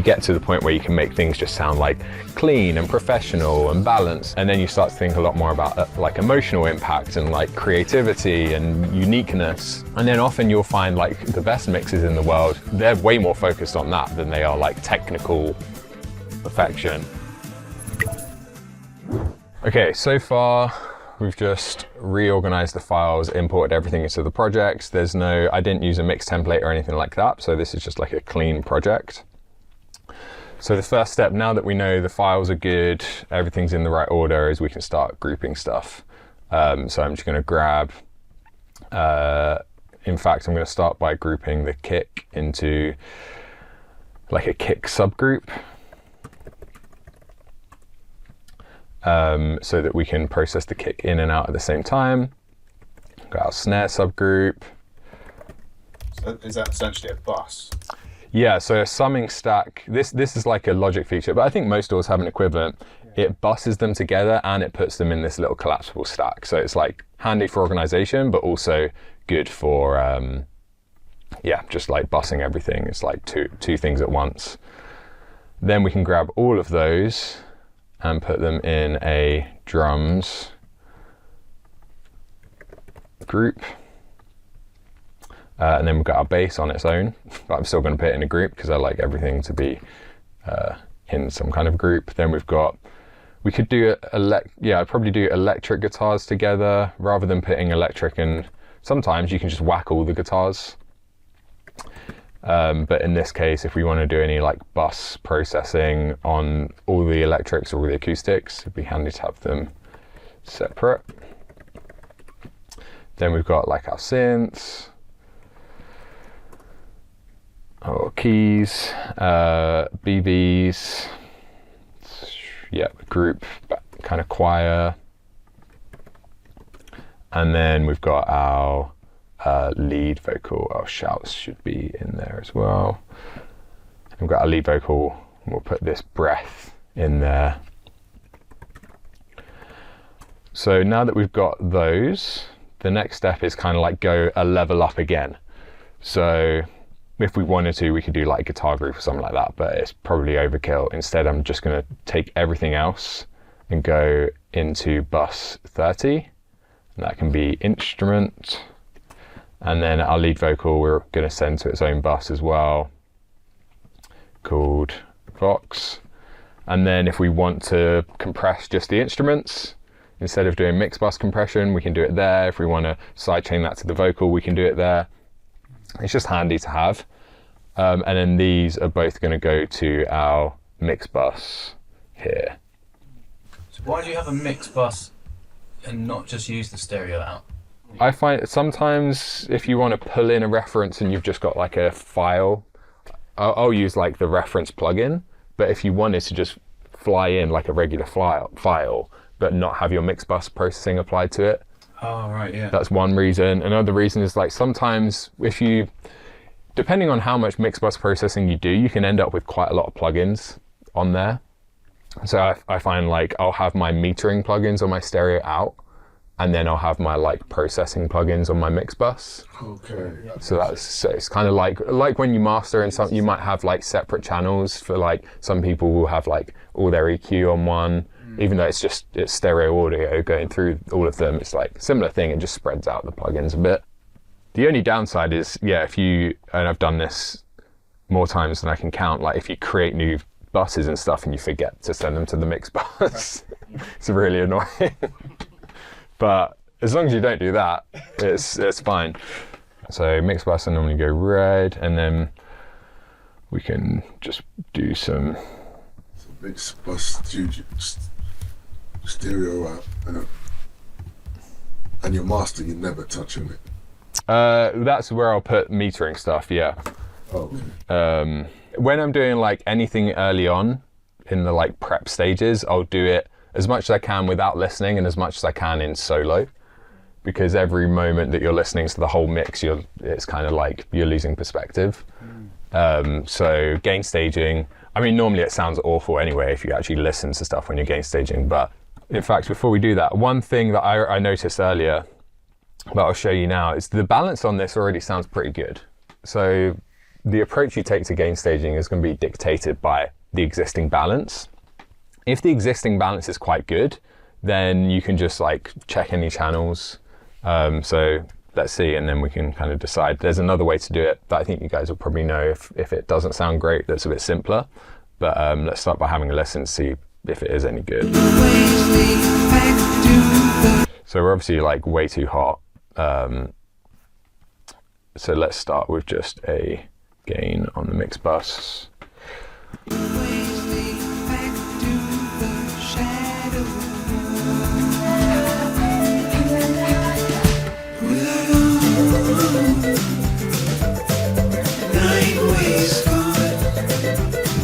you get to the point where you can make things just sound like clean and professional and balanced. And then you start to think a lot more about like emotional impact and like creativity and uniqueness. And then often you'll find like the best mixes in the world, they're way more focused on that than they are like technical perfection. Okay, so far we've just reorganized the files, imported everything into the project. I didn't use a mix template or anything like that, so this is just like a clean project. So the first step, now that we know the files are good, everything's in the right order, is we can start grouping stuff. So I'm just going to grab, in fact, I'm going to start by grouping the kick into like a kick subgroup. So that we can process the kick in and out at the same time. Got our snare subgroup. So is that essentially a bus? Yeah, so a summing stack, this is like a logic feature, but I think most DAWs have an equivalent. Yeah. It buses them together and it puts them in this little collapsible stack. So it's like handy for organization, but also good for, yeah, just like busing everything. It's like two things at once. Then we can grab all of those and put them in a drums group. And then we've got our bass on its own, but I'm still going to put it in a group because I like everything to be in some kind of group. Then we could do I'd probably do electric guitars together rather than putting electric, and sometimes you can just whack all the guitars. But in this case, if we want to do any like bus processing on all the electrics or the acoustics, it'd be handy to have them separate. Then we've got like our synths, our keys, BBs, yeah, group, kind of choir. And then we've got our lead vocal. Our shouts should be in there as well. We've got our lead vocal. We'll put this breath in there. So now that we've got those, the next step is kind of like go a level up again. So if we wanted to, we could do like guitar group or something like that, but it's probably overkill. Instead, I'm just going to take everything else and go into bus 30. And that can be instrument. And then our lead vocal, we're going to send to its own bus as well, called Vox. And then if we want to compress just the instruments, instead of doing mix bus compression, we can do it there. If we want to sidechain that to the vocal, we can do it there. It's just handy to have. And then these are both going to go to our mix bus here. So why do you have a mix bus and not just use the stereo out? I find sometimes if you want to pull in a reference and you've just got like a file, I'll use like the reference plugin. But if you wanted to just fly in like a regular file, but not have your mix bus processing applied to it. Oh, right, yeah. That's one reason. Another reason is like sometimes depending on how much mix bus processing you do, you can end up with quite a lot of plugins on there. So I find like I'll have my metering plugins on my stereo out, and then I'll have my like processing plugins on my mix bus. Okay. So it's kind of like when you master and something, you might have like separate channels for like some people will have like all their EQ on one, even though it's stereo audio going through all of them. It's like similar thing. It just spreads out the plugins a bit. The only downside is, yeah, and I've done this more times than I can count, like if you create new buses and stuff and you forget to send them to the mix bus, it's really annoying. But as long as you don't do that, it's fine. So mix bus, I normally go red, and then we can just do some. So mix bus stereo out, and your master, you're never touching it. That's where I'll put metering stuff. Yeah. Okay. When I'm doing like anything early on in the like prep stages, I'll do it as much as I can without listening and as much as I can in solo, because every moment that you're listening to the whole mix, it's kind of like you're losing perspective. So gain staging, I mean, normally it sounds awful anyway if you actually listen to stuff when you're gain staging, but in fact, before we do that, one thing that I noticed earlier, but I'll show you now, is the balance on this already sounds pretty good. So the approach you take to gain staging is going to be dictated by the existing balance. If the existing balance is quite good, then you can just like check any channels. So let's see, and then we can kind of decide. There's another way to do it that I think you guys will probably know if it doesn't sound great, that's a bit simpler. But let's start by having a listen to see if it is any good. So we're obviously like way too hot. So let's start with just a gain on the mix bus. I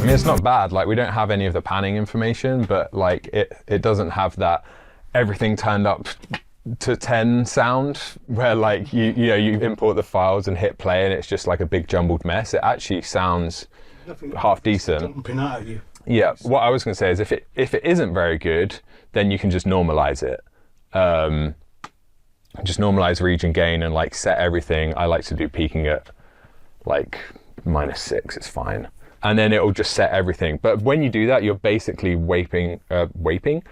mean, it's not bad. Like, we don't have any of the panning information, but like it doesn't have that everything turned up to 10 sound where like you import the files and hit play and it's just like a big jumbled mess. It actually sounds half decent. Jumping out of you. Yeah, what I was going to say is if it isn't very good, then you can just normalize it. Just normalize region gain and like set everything. I like to do peaking at like -6, it's fine. And then it'll just set everything. But when you do that, you're basically wiping the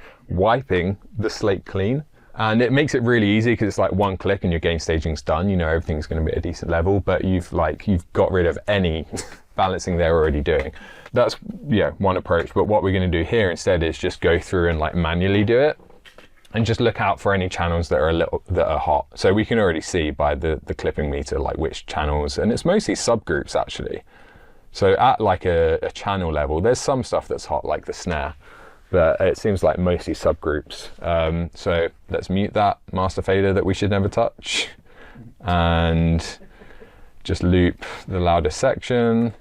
slate clean. And it makes it really easy because it's like one click and your gain staging's done. You know, everything's going to be at a decent level, but you've got rid of any balancing they're already doing. That's, one approach. But what we're going to do here instead is just go through and like manually do it and just look out for any channels that are hot. So we can already see by the clipping meter, like which channels, and it's mostly subgroups actually. So at like a channel level, there's some stuff that's hot, like the snare, but it seems like mostly subgroups. So let's mute that master fader that we should never touch and just loop the loudest section.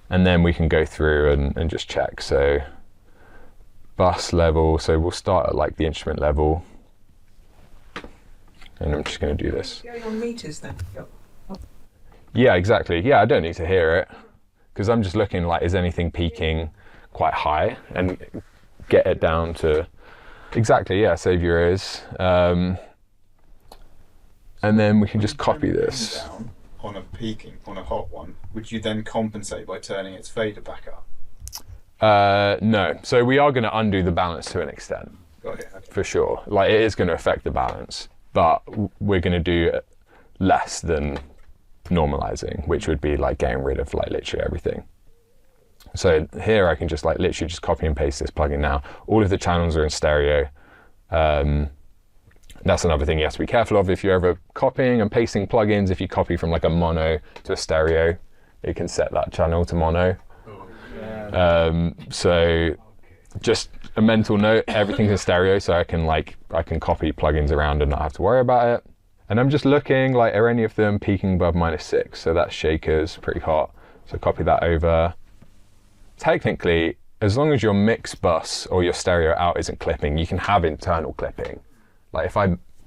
And then we can go through and just check. So bus level, so we'll start at like the instrument level. And I'm just gonna do this. Going on meters then? Yeah, exactly. Yeah, I don't need to hear it because I'm just looking like, is anything peaking quite high, and get it down to exactly, save your ears. And then we can just copy this. Down on a hot one, would you then compensate by turning its fader back up? No. So we are going to undo the balance to an extent. Got it, okay. For sure. Like, it is going to affect the balance, but we're going to do less than normalizing, which would be like getting rid of like literally everything. So here I can just like literally just copy and paste this plugin now. All of the channels are in stereo. That's another thing you have to be careful of if you're ever copying and pasting plugins. If you copy from like a mono to a stereo, it can set that channel to mono. So just a mental note, everything's in stereo, so I can copy plugins around and not have to worry about it. And I'm just looking, like, are any of them peaking above -6? So that's shakers, pretty hot. So copy that over. Technically, as long as your mix bus or your stereo out isn't clipping, you can have internal clipping. Like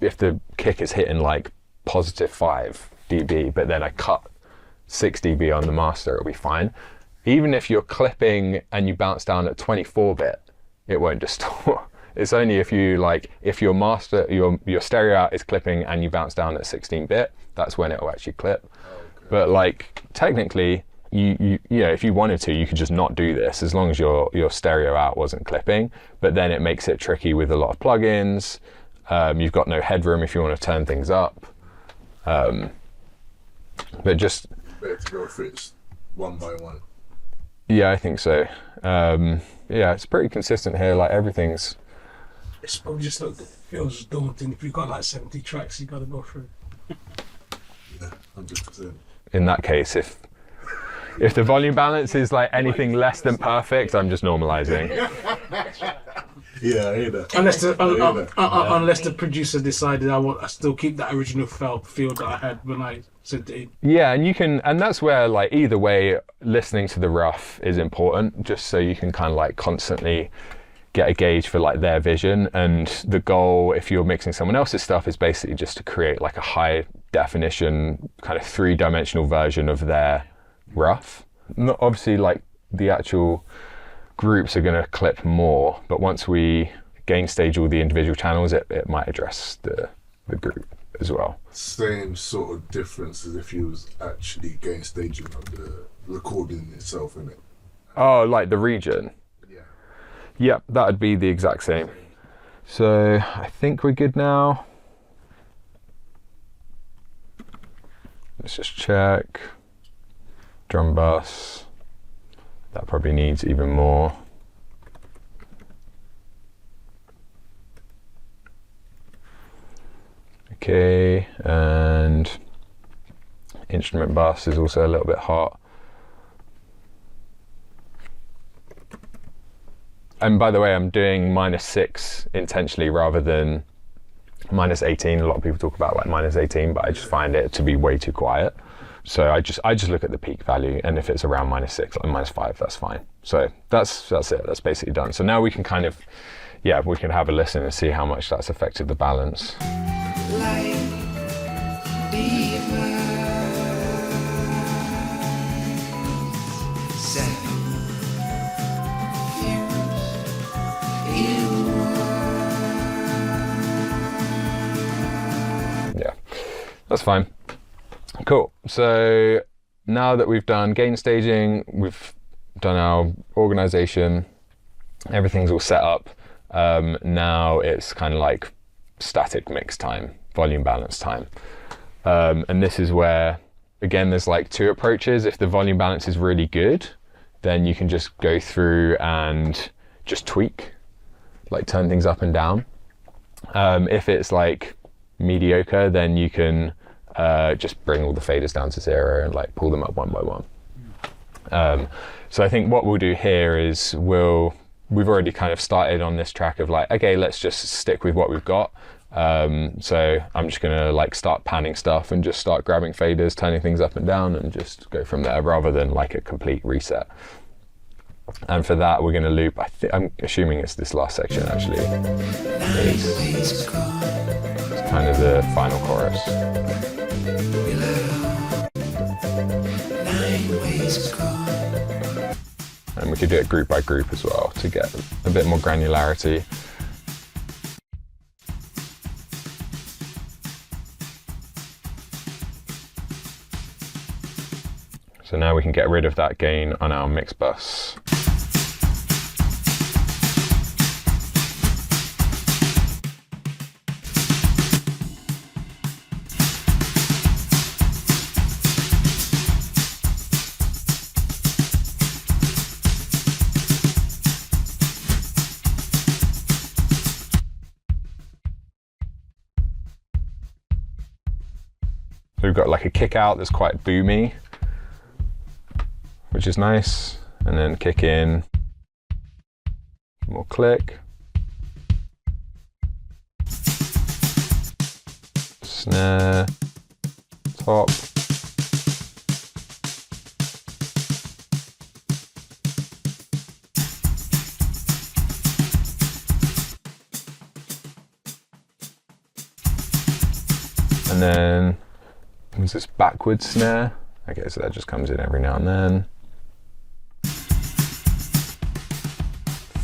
if the kick is hitting like +5 dB, but then I cut 6 dB on the master, it'll be fine. Even if you're clipping and you bounce down at 24-bit, it won't distort. It's only if your master, your stereo out is clipping and you bounce down at 16-bit, that's when it will actually clip. Okay. But like technically, if you wanted to, you could just not do this as long as your stereo out wasn't clipping. But then it makes it tricky with a lot of plugins. You've got no headroom if you want to turn things up. But just better to go fix one by one. Yeah, I think so. It's pretty consistent here. Like everything's. It's probably just feels daunting. If you've got like 70 tracks, you got to go through. Yeah, 100%. In that case, if the volume balance is like anything less than perfect, I'm just normalizing. Yeah, I hear that. Unless the producer decided I still keep that original feel that I had when I sent it in. Yeah, and that's where like either way, listening to the rough is important, just so you can kind of like constantly get a gauge for like their vision. And the goal, if you're mixing someone else's stuff, is basically just to create like a high definition kind of 3-dimensional version of their rough. Not obviously like the actual groups are going to clip more, but once we gain stage all the individual channels, it might address the group. as well. Same sort of difference as if you was actually gain staging of the recording itself, innit? Oh, like the region? Yeah. Yep, that would be the exact same. So I think we're good now. Let's just check. Drum bus. That probably needs even more. Okay, and instrument bus is also a little bit hot. And by the way, I'm doing -6 intentionally rather than -18. A lot of people talk about like -18, but I just find it to be way too quiet. So I just look at the peak value, and if it's around -6 or -5, that's fine. So that's it. That's basically done. So now we can kind of, yeah, we can have a listen and see how much that's affected the balance. Yeah, that's fine. Cool. So now that we've done gain staging, we've done our organization, everything's all set up. Now it's kind of like static mix time, volume balance time. And this is where, again, there's like two approaches. If the volume balance is really good, then you can just go through and just tweak, like turn things up and down. If it's like mediocre, then you can just bring all the faders down to 0 and like pull them up one by one. So I think what we'll do here is we've already kind of started on this track of like, okay, let's just stick with what we've got. So I'm just gonna like start panning stuff and just start grabbing faders, turning things up and down, and just go from there rather than like a complete reset. And for that, we're gonna loop, I'm assuming it's this last section actually. It's kind of the final chorus. And we could do it group by group as well to get a bit more granularity. So now we can get rid of that gain on our mix bus. So we've got like a kick out that's quite boomy, which is nice, and then kick in, more click, snare, top, and then there's this backwards snare. Okay, so that just comes in every now and then.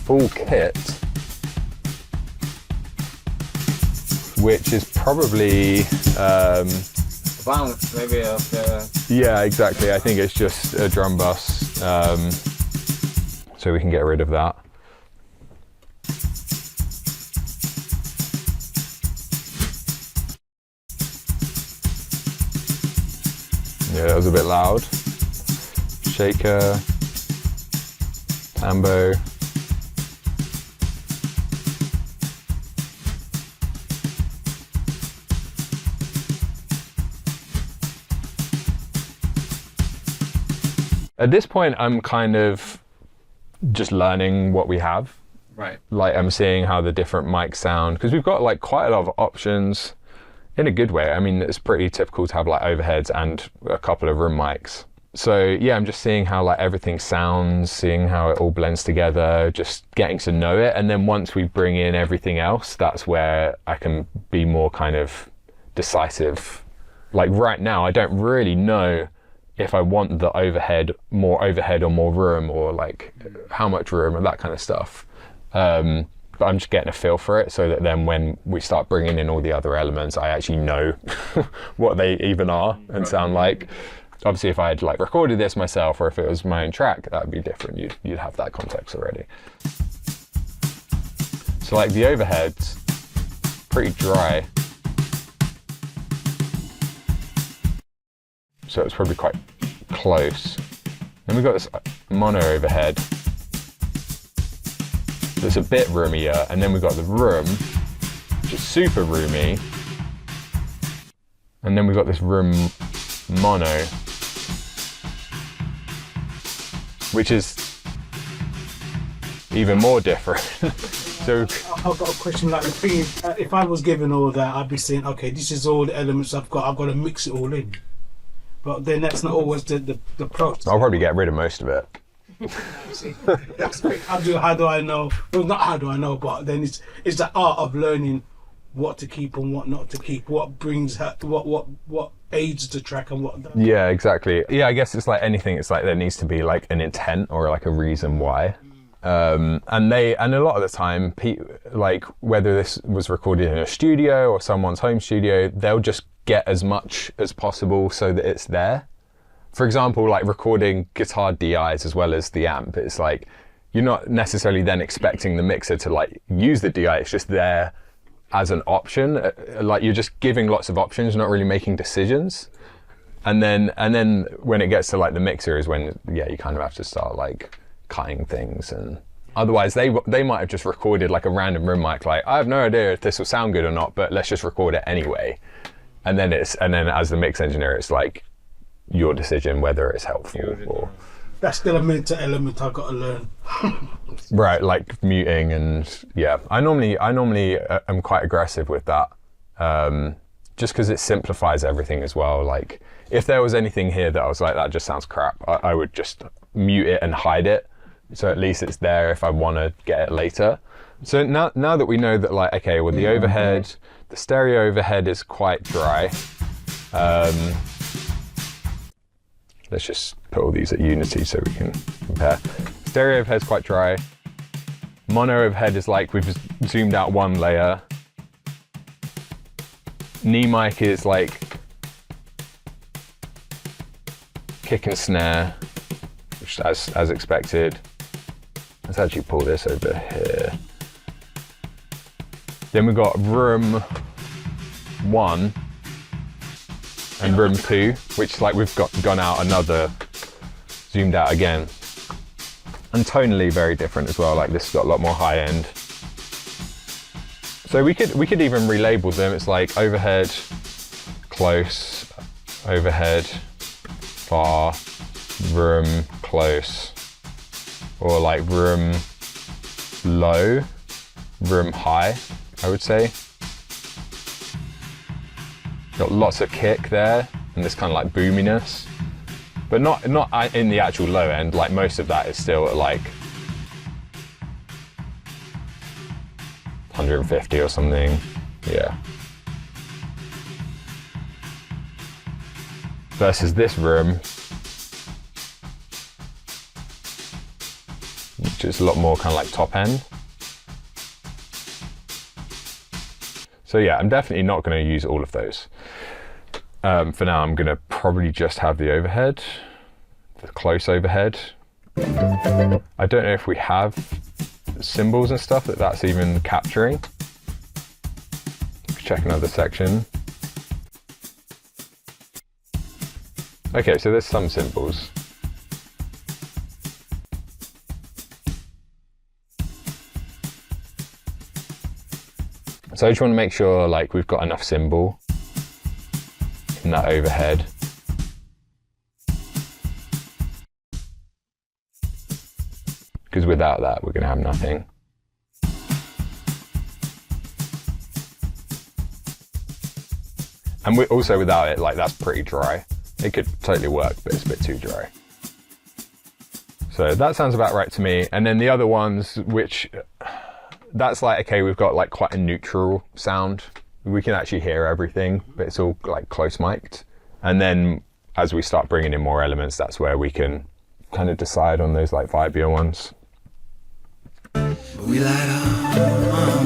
Full kit, which is probably Balance maybe of the... yeah, exactly. I think it's just a drum bus, so we can get rid of that. Yeah, that was a bit loud. Shaker, tambo. At this point, I'm kind of just learning what we have. Right. Like I'm seeing how the different mics sound, because we've got like quite a lot of options in a good way. I mean, it's pretty typical to have like overheads and a couple of room mics. So yeah, I'm just seeing how like everything sounds, seeing how it all blends together, just getting to know it. And then once we bring in everything else, that's where I can be more kind of decisive. Like right now, I don't really know if I want the more overhead or more room, or like how much room and that kind of stuff. but I'm just getting a feel for it so that then when we start bringing in all the other elements, I actually know what they even are and sound like. Obviously, if I had like recorded this myself or if it was my own track, that would be different. You'd have that context already. So like the overhead's pretty dry. So it's probably quite close. Then we've got this mono overhead that's a bit roomier, and then we've got the room, which is super roomy. And then we've got this room mono, which is even more different. So I've got a question. Like the thing is, if I was given all that, I'd be saying, okay, this is all the elements I've got to mix it all in. But then that's not always the process. I'll probably get rid of most of it. See, that's great. How do I know? Well, not how do I know, but then it's the art of learning what to keep and what not to keep. What brings what aids the track and what doesn't. Yeah, exactly. Yeah, I guess it's like anything. It's like there needs to be like an intent or like a reason why. And a lot of the time, like whether this was recorded in a studio or someone's home studio, they'll just get as much as possible so that it's there. For example, like recording guitar DIs as well as the amp, it's like you're not necessarily then expecting the mixer to like use the DI, it's just there as an option. Like you're just giving lots of options, not really making decisions. And then when it gets to like the mixer is when, yeah, you kind of have to start like cutting things. And otherwise they might have just recorded like a random room mic, like I have no idea if this will sound good or not, but let's just record it anyway. And then as the mix engineer, it's like your decision whether it's helpful or... That's still a mental element I've got to learn. Right, like muting and yeah. I normally am quite aggressive with that, just because it simplifies everything as well. Like if there was anything here that I was like, that just sounds crap, I would just mute it and hide it. So at least it's there if I want to get it later. So now that we know that, like, okay, well the overhead, the stereo overhead is quite dry. Let's just put all these at unity so we can compare. Stereo overhead is quite dry. Mono overhead is like we've zoomed out one layer. Knee mic is like kick and snare, which as expected. Let's actually pull this over here. Then we've got room 1 and room 2, which like we've gone out another, zoomed out again. And tonally very different as well, like this has got a lot more high end. So we could even relabel them. It's like overhead, close, overhead, far, room, close, or like room low, room high, I would say. Got lots of kick there and this kind of like boominess, but not in the actual low end. Like most of that is still at like 150 or something. Yeah. Versus this room, which is a lot more kind of like top end. So yeah, I'm definitely not going to use all of those. For now, I'm going to probably just have the overhead, the close overhead. I don't know if we have cymbals and stuff that's even capturing. Check another section. Okay, so there's some cymbals. So I just want to make sure like we've got enough cymbal in that overhead. Because without that, we're going to have nothing. And also without it, like that's pretty dry. It could totally work, but it's a bit too dry. So that sounds about right to me. And then the other ones, which that's like, okay, we've got like quite a neutral sound. We can actually hear everything, but it's all like close mic'd. And then as we start bringing in more elements, that's where we can kind of decide on those like vibier ones. We light on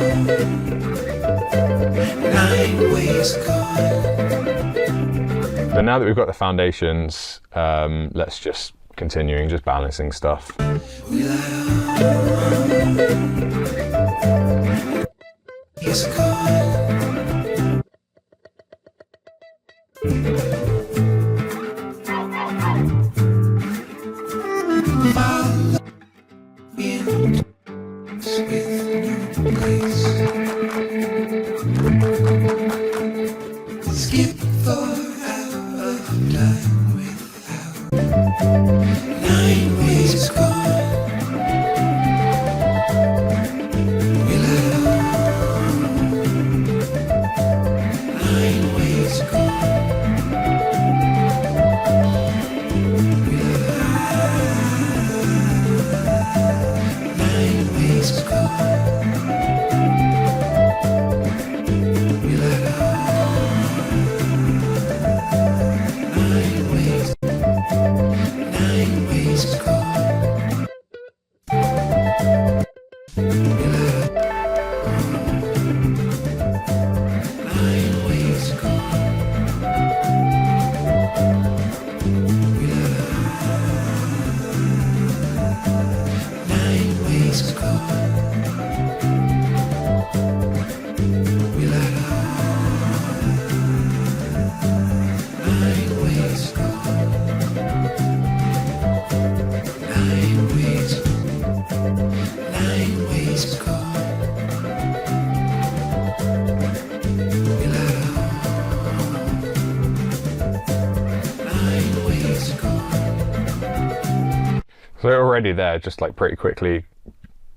9 ways gone. But now that we've got the foundations, let's just continuing, just balancing stuff. We light on is gone. Skip 4 hours of time without 9 ways gone. We let on 9 ways gone. We let on 9 ways gone. We let on 9 ways. 9 ways gone. We let on 9 ways gone. We let on 9 ways gone. We let on 9 ways gone. 9 ways. 9 ways gone. We let on 9 ways gone. So already there, just like pretty quickly,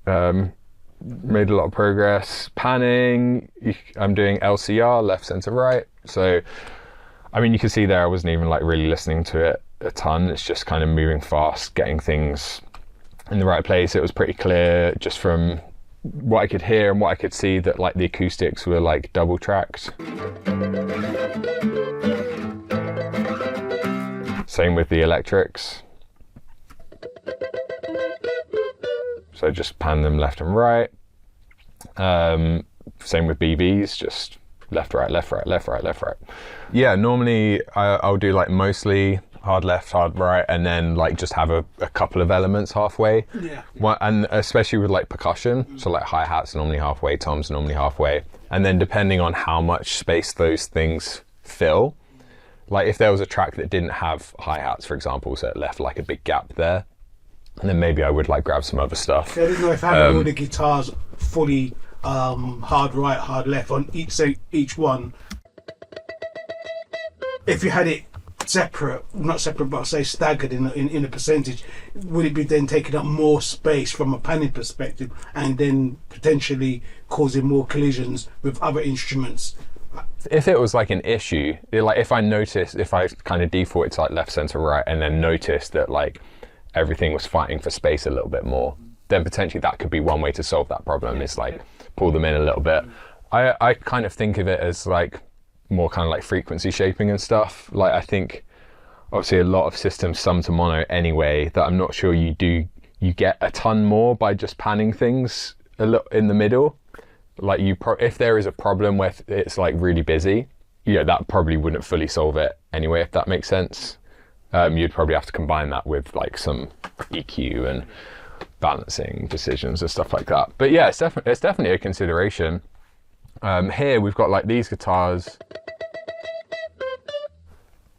made a lot of progress. Panning, I'm doing LCR, left, center, right. So, I mean, you can see there, I wasn't even like really listening to it a ton. It's just kind of moving fast, getting things in the right place. It was pretty clear just from what I could hear and what I could see that like the acoustics were like double tracked. Same with the electrics. So just pan them left and right. Same with BBs, just left, right, left, right, left, right, left, right. Yeah, normally I'll do like mostly hard left, hard right, and then like just have a couple of elements halfway. Yeah. And especially with like percussion, so like hi-hats normally halfway, toms normally halfway. And then depending on how much space those things fill, like if there was a track that didn't have hi-hats, for example, so it left like a big gap there, and then maybe I would like grab some other stuff. I didn't know if having all the guitars fully hard right, hard left on each one. If you had it separate, not separate, but say staggered in a percentage, would it be then taking up more space from a panning perspective and then potentially causing more collisions with other instruments? If it was like an issue, like if I kind of defaulted to like left, center, right, and then noticed that like everything was fighting for space a little bit more, then potentially that could be one way to solve that problem, is like pull them in a little bit. I kind of think of it as like more kind of like frequency shaping and stuff. Like I think obviously a lot of systems sum to mono anyway, that I'm not sure you get a ton more by just panning things a little in the middle. Like if there is a problem where it's like really busy, that probably wouldn't fully solve it anyway, if that makes sense. You'd probably have to combine that with like some EQ and balancing decisions and stuff like that. But yeah, it's definitely a consideration. Here we've got like these guitars,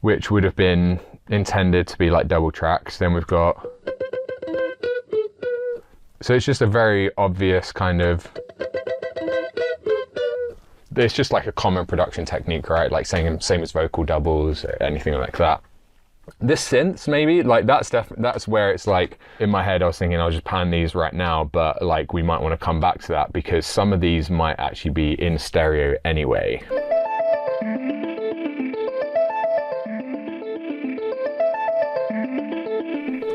which would have been intended to be like double tracks. Then we've got, so it's just a very obvious kind of, it's just like a common production technique, right? Like same as vocal doubles, anything like that. This synths maybe, like that's where it's like, in my head I was thinking I'll just pan these right now, but like we might want to come back to that because some of these might actually be in stereo anyway.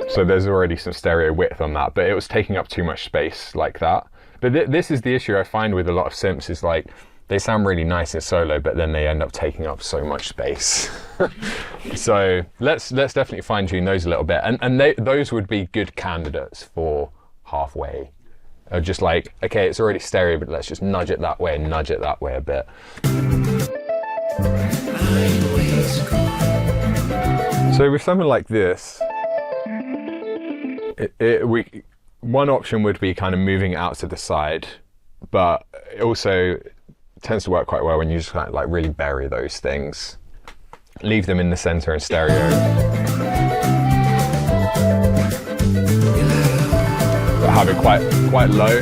So there's already some stereo width on that, but it was taking up too much space like that. But this is the issue I find with a lot of synths, is like they sound really nice in solo, but then they end up taking up so much space. So let's definitely fine tune those a little bit, and those would be good candidates for halfway Just like, okay, it's already stereo, but let's just nudge it that way and nudge it that way a bit. So with something like this, one option would be kind of moving it out to the side, but it also tends to work quite well when you just kind of like really bury those things. Leave them in the center in stereo. But have it quite low.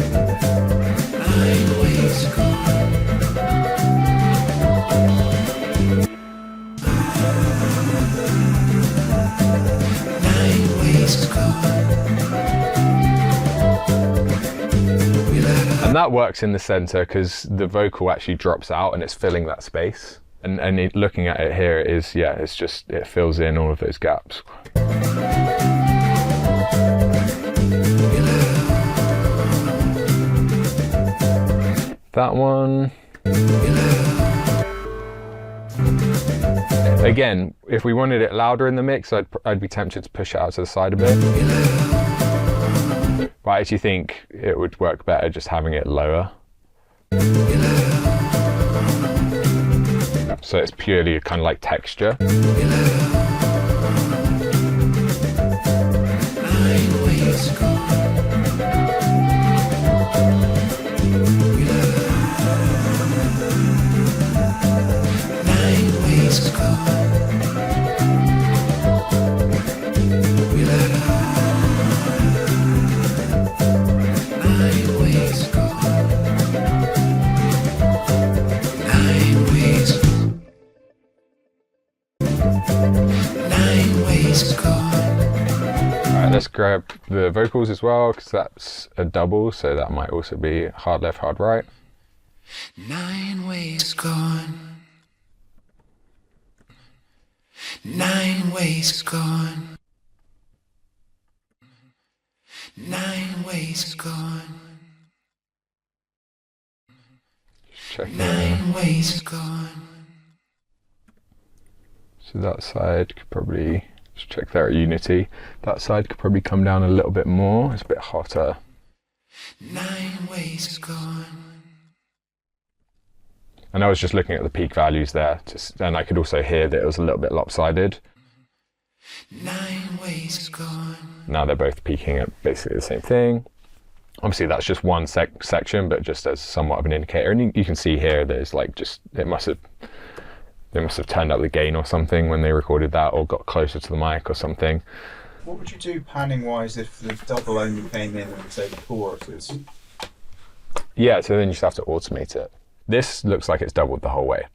And that works in the center because the vocal actually drops out and it's filling that space. And looking at it here, it fills in all of those gaps. That one. Again, if we wanted it louder in the mix, I'd be tempted to push it out to the side a bit. But I actually think it would work better just having it lower. So it's purely kind of like texture. Alright, let's grab the vocals as well, because that's a double, so that might also be hard left, hard right. 9 ways gone. 9 ways gone. 9 ways gone. Check 9 ways gone. So that side could probably, just check there at Unity, that side could probably come down a little bit more, it's a bit hotter. 9 ways gone. And I was just looking at the peak values there, and I could also hear that it was a little bit lopsided. 9 ways gone. Now they're both peaking at basically the same thing. Obviously that's just one section, but just as somewhat of an indicator. And you can see here there's like they must have turned up the gain or something when they recorded that, or got closer to the mic or something. What would you do panning wise if the double only came in and say the choruses? Yeah, so then you just have to automate it. This looks like it's doubled the whole way.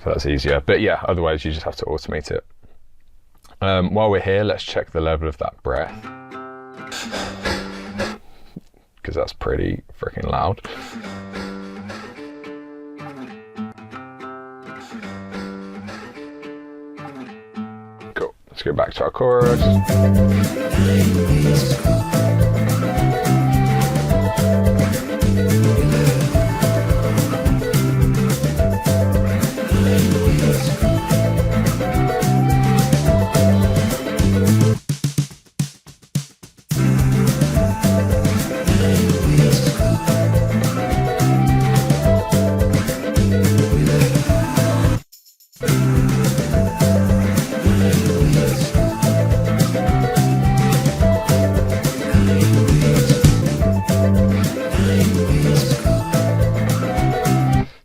So that's easier, but yeah, otherwise you just have to automate it. While we're here, let's check the level of that breath, because that's pretty freaking loud. Cool, let's go back to our chorus.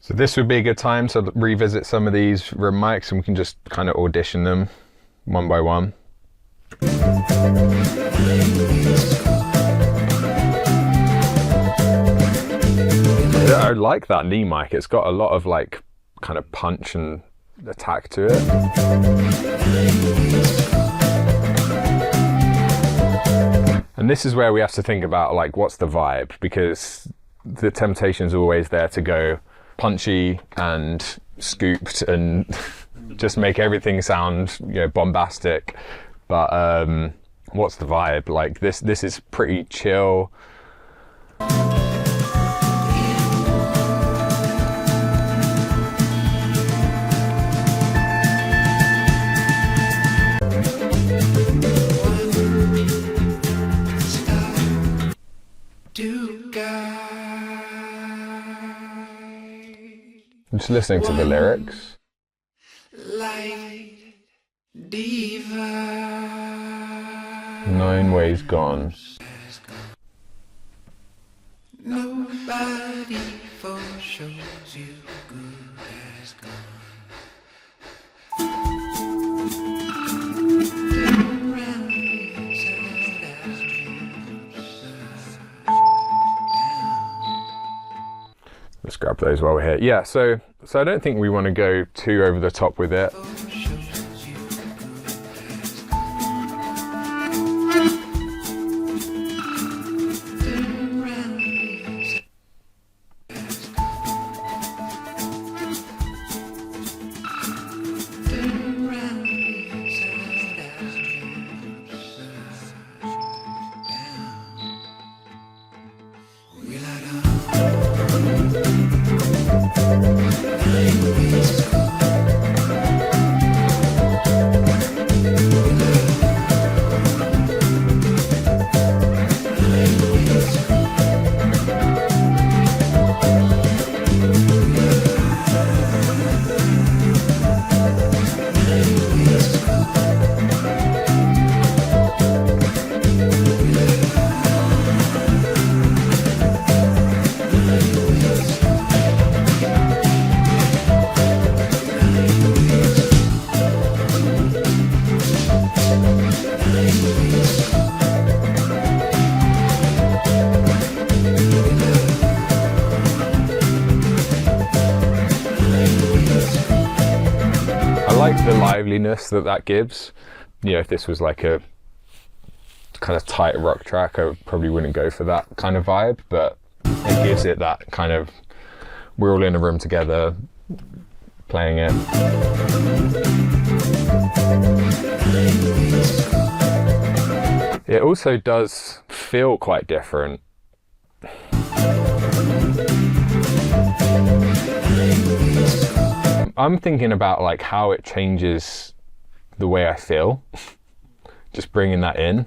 This would be a good time to revisit some of these room mics, and we can just kind of audition them one by one. Yeah, I like that knee mic. It's got a lot of like kind of punch and attack to it. And this is where we have to think about like what's the vibe, because the temptation is always there to go punchy and scooped and just make everything sound, you know, bombastic. But what's the vibe? Like this is pretty chill. just listening to the lyrics. Light diva. 9 ways gone. Nobody for shows you good has gone. Let's grab those while we're here. Yeah, so I don't think we want to go too over the top with it. The liveliness that gives. You know, if this was like a kind of tight rock track, I probably wouldn't go for that kind of vibe, but it gives it that kind of, we're all in a room together playing it. It also does feel quite different. I'm thinking about like how it changes the way I feel, just bringing that in.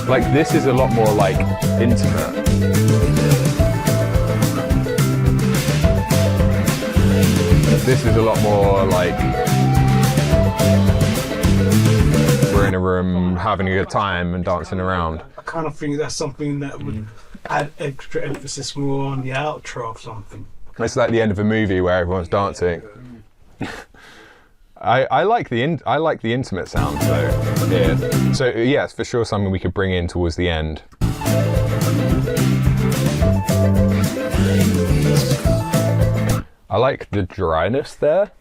Like this is a lot more like intimate. This is a lot more like we're in a room having a good time and dancing around. I kind of think that's something that would add extra emphasis more on the outro of something. It's like the end of a movie where everyone's dancing. I like the intimate sound though. Yeah. So yeah, it's for sure something we could bring in towards the end. I like the dryness there.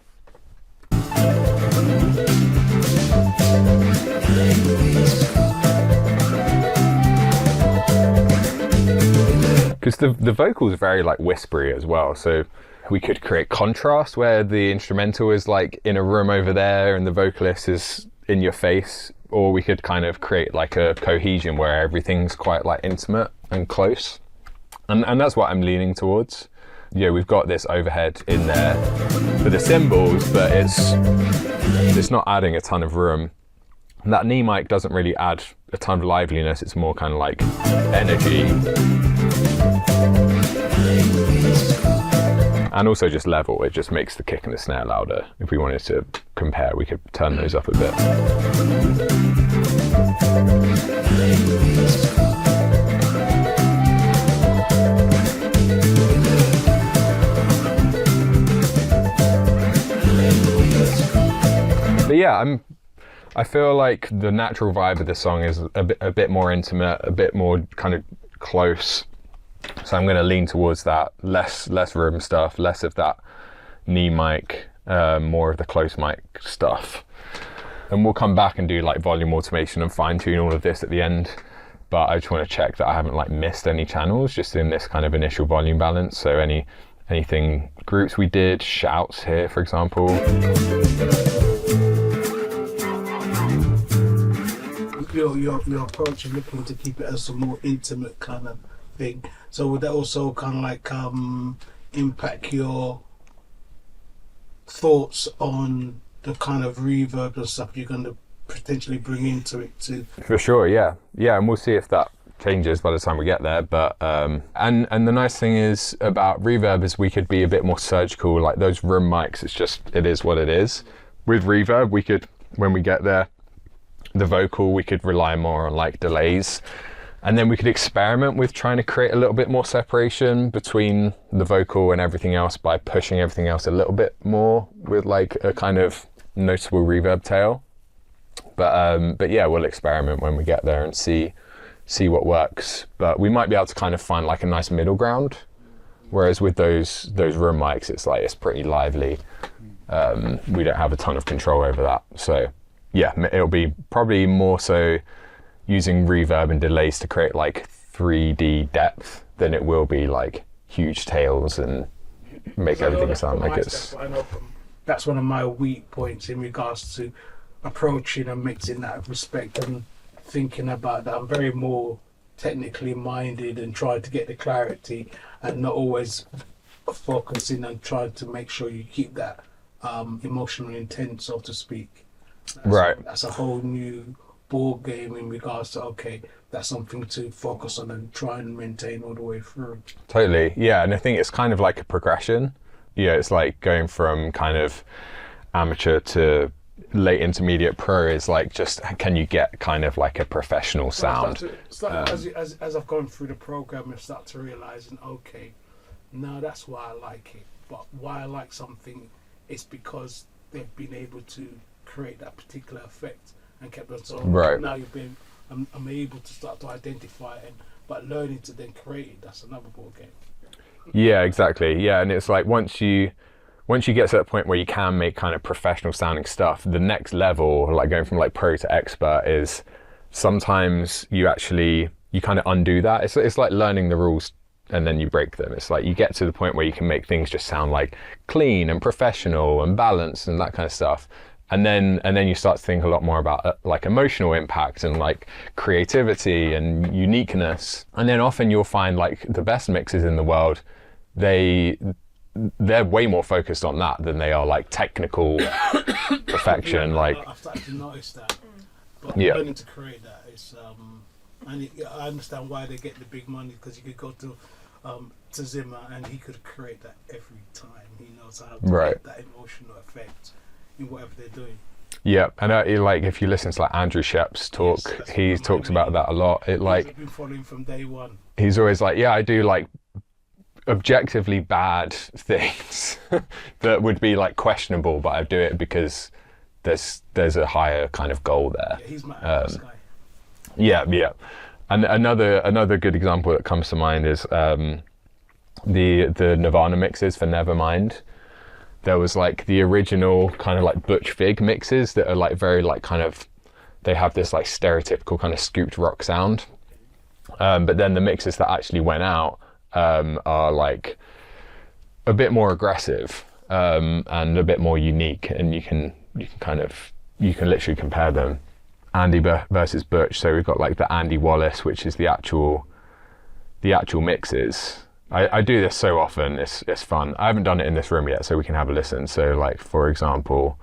Because the vocals are very like whispery as well, so we could create contrast where the instrumental is like in a room over there and the vocalist is in your face, or we could kind of create like a cohesion where everything's quite like intimate and close, and that's what I'm leaning towards. Yeah, we've got this overhead in there for the cymbals, but it's not adding a ton of room. And that knee mic doesn't really add a ton of liveliness, it's more kind of like energy. And also just level, it just makes the kick and the snare louder. If we wanted to compare, we could turn those up a bit. But yeah, I feel like the natural vibe of the song is a bit more intimate, a bit more kind of close. So I'm going to lean towards that, less room stuff, less of that knee mic, more of the close mic stuff. And we'll come back and do like volume automation and fine tune all of this at the end. But I just want to check that I haven't like missed any channels just in this kind of initial volume balance. So anything groups we did, shouts here, for example. Your approach is looking to keep it as a more intimate kind of thing. So would that also kind of like impact your thoughts on the kind of reverb and stuff you're going to potentially bring into it too? For sure, yeah, and we'll see if that changes by the time we get there. But and the nice thing is about reverb is we could be a bit more surgical. Like those room mics, it is what it is. With reverb, we could, when we get there, the vocal, we could rely more on like delays, and then we could experiment with trying to create a little bit more separation between the vocal and everything else by pushing everything else a little bit more with like a kind of noticeable reverb tail. But yeah, we'll experiment when we get there and see what works. But we might be able to kind of find like a nice middle ground. Whereas with those room mics, it's pretty lively. We don't have a ton of control over that. So yeah, it'll be probably more so using reverb and delays to create like 3D depth than it will be like huge tails and make everything sound like it's... That's one of my weak points in regards to approaching and mixing that respect and thinking about that. I'm very more technically minded and trying to get the clarity and not always focusing and trying to make sure you keep that emotional intent, so to speak. That's a whole new ball game in regards to, okay, that's something to focus on and try and maintain all the way through. Totally, yeah, and I think it's kind of like a progression. Yeah, it's like going from kind of amateur to late intermediate pro is like, just can you get kind of like a professional sound? As I've gone through the program, I start to realizing, okay, no, that's why I like it. But why I like something is because they've been able to create that particular effect and kept on. So now I'm able to start to identify it, but learning to then create it, that's another ball game. Yeah, exactly. Yeah, and it's like once you get to that point where you can make kind of professional sounding stuff, the next level, like going from like pro to expert, is sometimes you kind of undo that. It's like learning the rules and then you break them. It's like you get to the point where you can make things just sound like clean and professional and balanced and that kind of stuff. And then you start to think a lot more about like emotional impact and like creativity and uniqueness. And then often you'll find like the best mixers in the world, they're way more focused on that than they are like technical perfection. Like I've started to notice that, but learning to create that is, and I understand why they get the big money, because you could go to Zimmer and he could create that every time. He knows how to get that emotional effect in whatever they're doing. Yeah, and like if you listen to like Andrew Shep's talk, he talks about that a lot. I've been following from day one. He's always like, yeah, I do like objectively bad things that would be like questionable, but I do it because there's a higher kind of goal there. Yeah, he's my guy. Yeah. And another good example that comes to mind is the Nirvana mixes for Nevermind. There was like the original kind of like Butch Vig mixes that are like very like kind of, they have this like stereotypical kind of scooped rock sound. But then the mixes that actually went out are like a bit more aggressive and a bit more unique, and you can literally compare them. Andy versus Butch. So we've got like the Andy Wallace, which is the actual mixes. I do this so often, it's fun. I haven't done it in this room yet, so we can have a listen. So like, for example,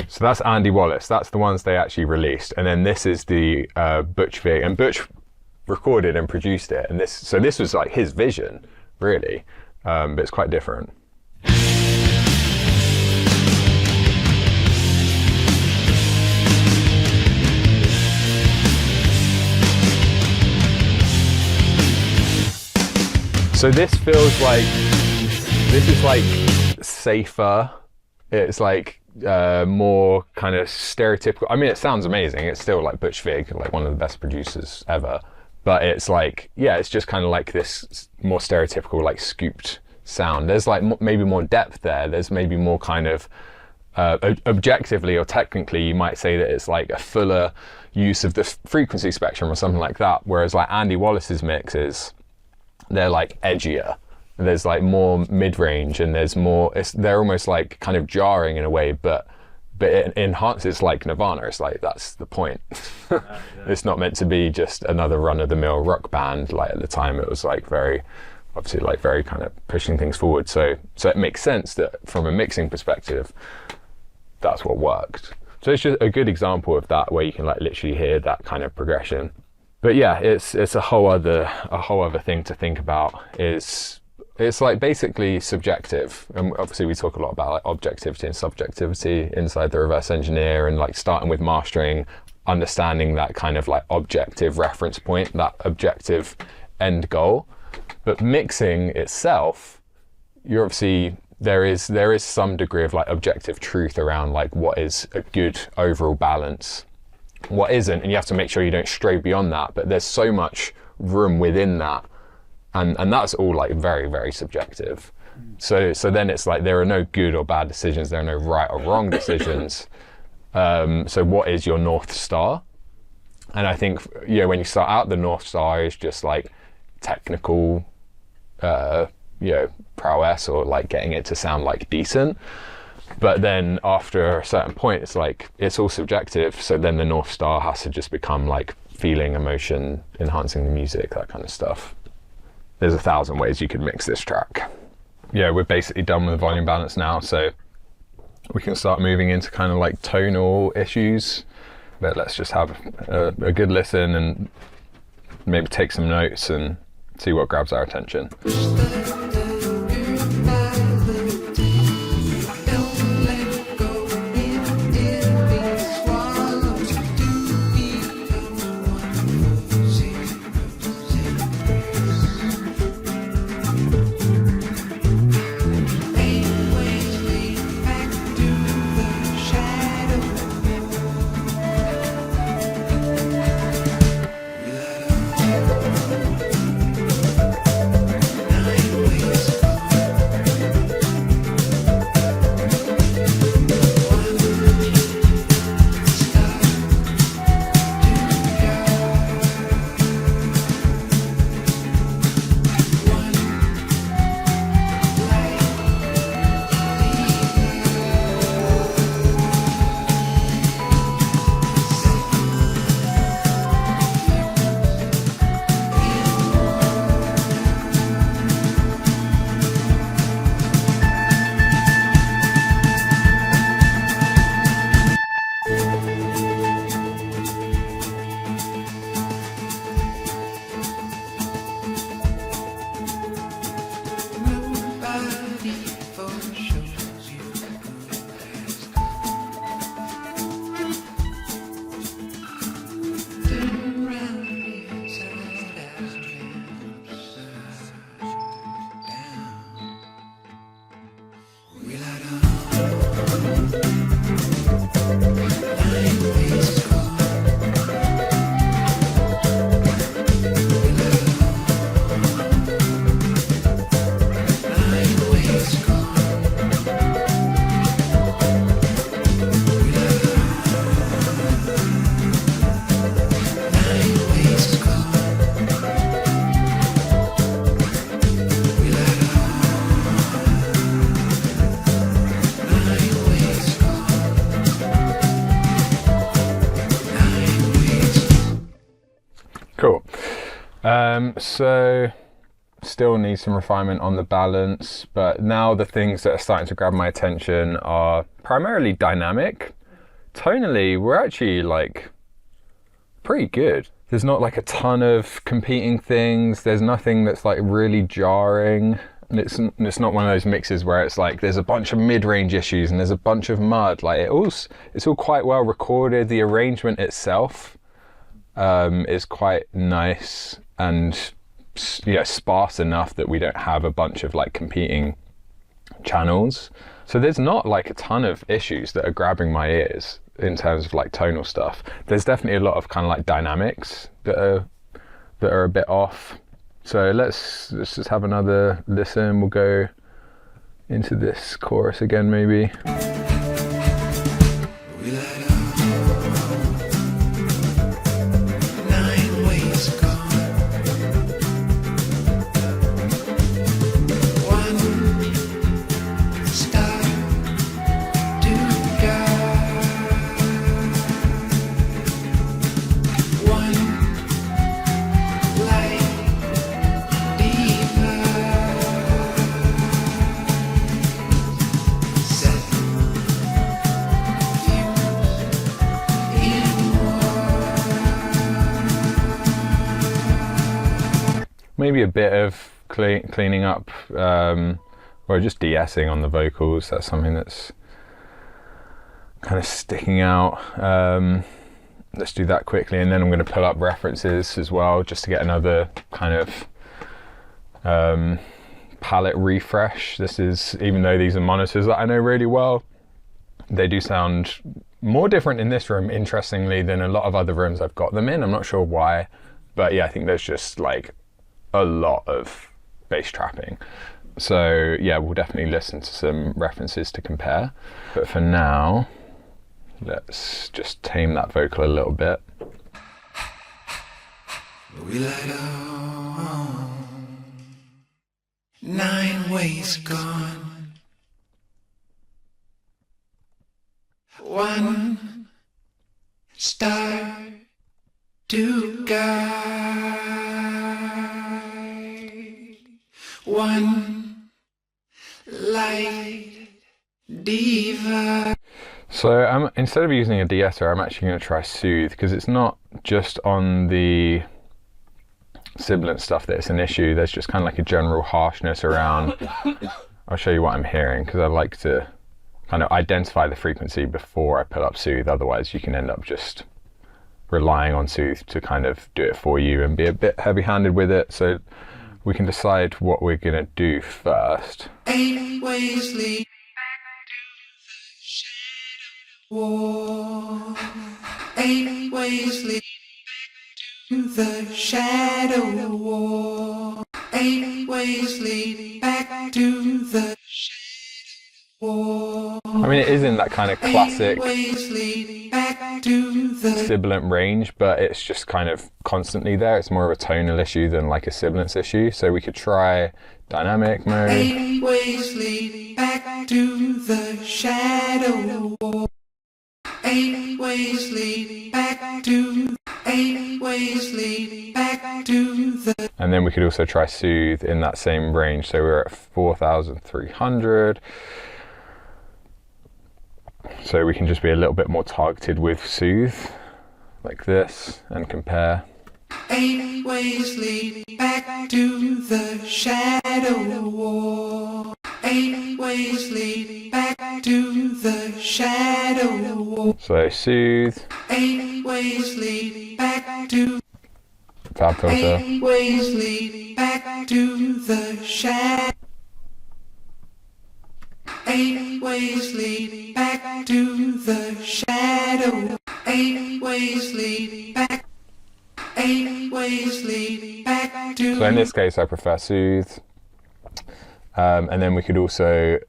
so that's Andy Wallace. That's the ones they actually released. And then this is the Butch Vig, and Butch recorded and produced it. And this was like his vision, really, but it's quite different. So this feels like, this is like safer. It's like more kind of stereotypical. I mean, it sounds amazing. It's still like Butch Vig, like one of the best producers ever. But it's like, yeah, it's just kind of like this more stereotypical, like scooped sound. There's like maybe more depth there. There's maybe more kind of objectively or technically, you might say that it's like a fuller use of the frequency spectrum or something like that. Whereas like Andy Wallace's mixes, they're like edgier. There's like more mid-range, and there's more, they're almost like kind of jarring in a way, but but it enhances like Nirvana. It's like, that's the point. It's not meant to be just another run-of-the-mill rock band. Like at the time it was like very, obviously like very kind of pushing things forward. So it makes sense that from a mixing perspective, that's what worked. So it's just a good example of that, where you can like literally hear that kind of progression. But yeah, it's a whole other thing to think about. It's like basically subjective, and obviously we talk a lot about like objectivity and subjectivity inside the reverse engineer, and like starting with mastering, understanding that kind of like objective reference point, that objective end goal. But mixing itself, you're obviously, there is some degree of like objective truth around like what is a good overall balance, what isn't, and you have to make sure you don't stray beyond that. But there's so much room within that, and that's all like very, very subjective. So then it's like there are no good or bad decisions, there are no right or wrong decisions. So what is your North Star? And I think, when you start out, the North Star is just like technical prowess, or like getting it to sound like decent. But then after a certain point, it's like it's all subjective. So then the North Star has to just become like feeling, emotion, enhancing the music, that kind of stuff. There's 1,000 ways you could mix this track. Yeah, we're basically done with volume balance now, so we can start moving into kind of like tonal issues. But let's just have a good listen and maybe take some notes and see what grabs our attention. Cool. So still need some refinement on the balance, but now the things that are starting to grab my attention are primarily dynamic. Tonally, we're actually like pretty good. There's not like a ton of competing things. There's nothing that's like really jarring. And it's not one of those mixes where it's like there's a bunch of mid-range issues and there's a bunch of mud. Like it's all quite well recorded. The arrangement itself is quite nice and sparse enough that we don't have a bunch of like competing channels. So there's not like a ton of issues that are grabbing my ears in terms of like tonal stuff. There's definitely a lot of kind of like dynamics that are a bit off. So let's just have another listen. We'll go into this chorus again maybe. maybe a bit of cleaning up, or just de-essing on the vocals. That's something that's kind of sticking out. Let's do that quickly, and then I'm going to pull up references as well, just to get another kind of palette refresh. This is, even though these are monitors that I know really well, they do sound more different in this room, interestingly, than a lot of other rooms I've got them in. I'm not sure why, but yeah, I think there's just like a lot of bass trapping. So yeah, we'll definitely listen to some references to compare. But for now, let's just tame that vocal a little bit. We light on 9 ways gone. 1 star to guide. 1 light diva. So instead of using a de-esser, I'm actually going to try Soothe, because it's not just on the sibilant stuff that it's an issue. There's just kind of like a general harshness around. I'll show you what I'm hearing, because I like to kind of identify the frequency before I put up Soothe. Otherwise you can end up just relying on Soothe to kind of do it for you and be a bit heavy-handed with it. So we can decide what we're going to do first. 8 ways lead war. 8 ways lead to the shadow war. 8 ways lead back to the shadow war. I mean, it is in that kind of classic 8 ways lead back to the sibilant range, but it's just kind of constantly there. It's more of a tonal issue than like a sibilance issue. So we could try dynamic mode. 8 ways lead back to the shadow war. 8 ways lead back to 8 ways lead back to the. And then we could also try Soothe in that same range. So we're at 4,300. So we can just be a little bit more targeted with Soothe, like this, and compare. 8 ways lead back to the shadow war. 8 ways lead back to the shadow war. So Soothe, 8 ways lead back to Fab filter. 8 ways lead back to the shadow. 8 ways lead back to the shadow. 8 ways lead back. 8 ways lead back to. So in this case, I prefer Soothe. And then we could also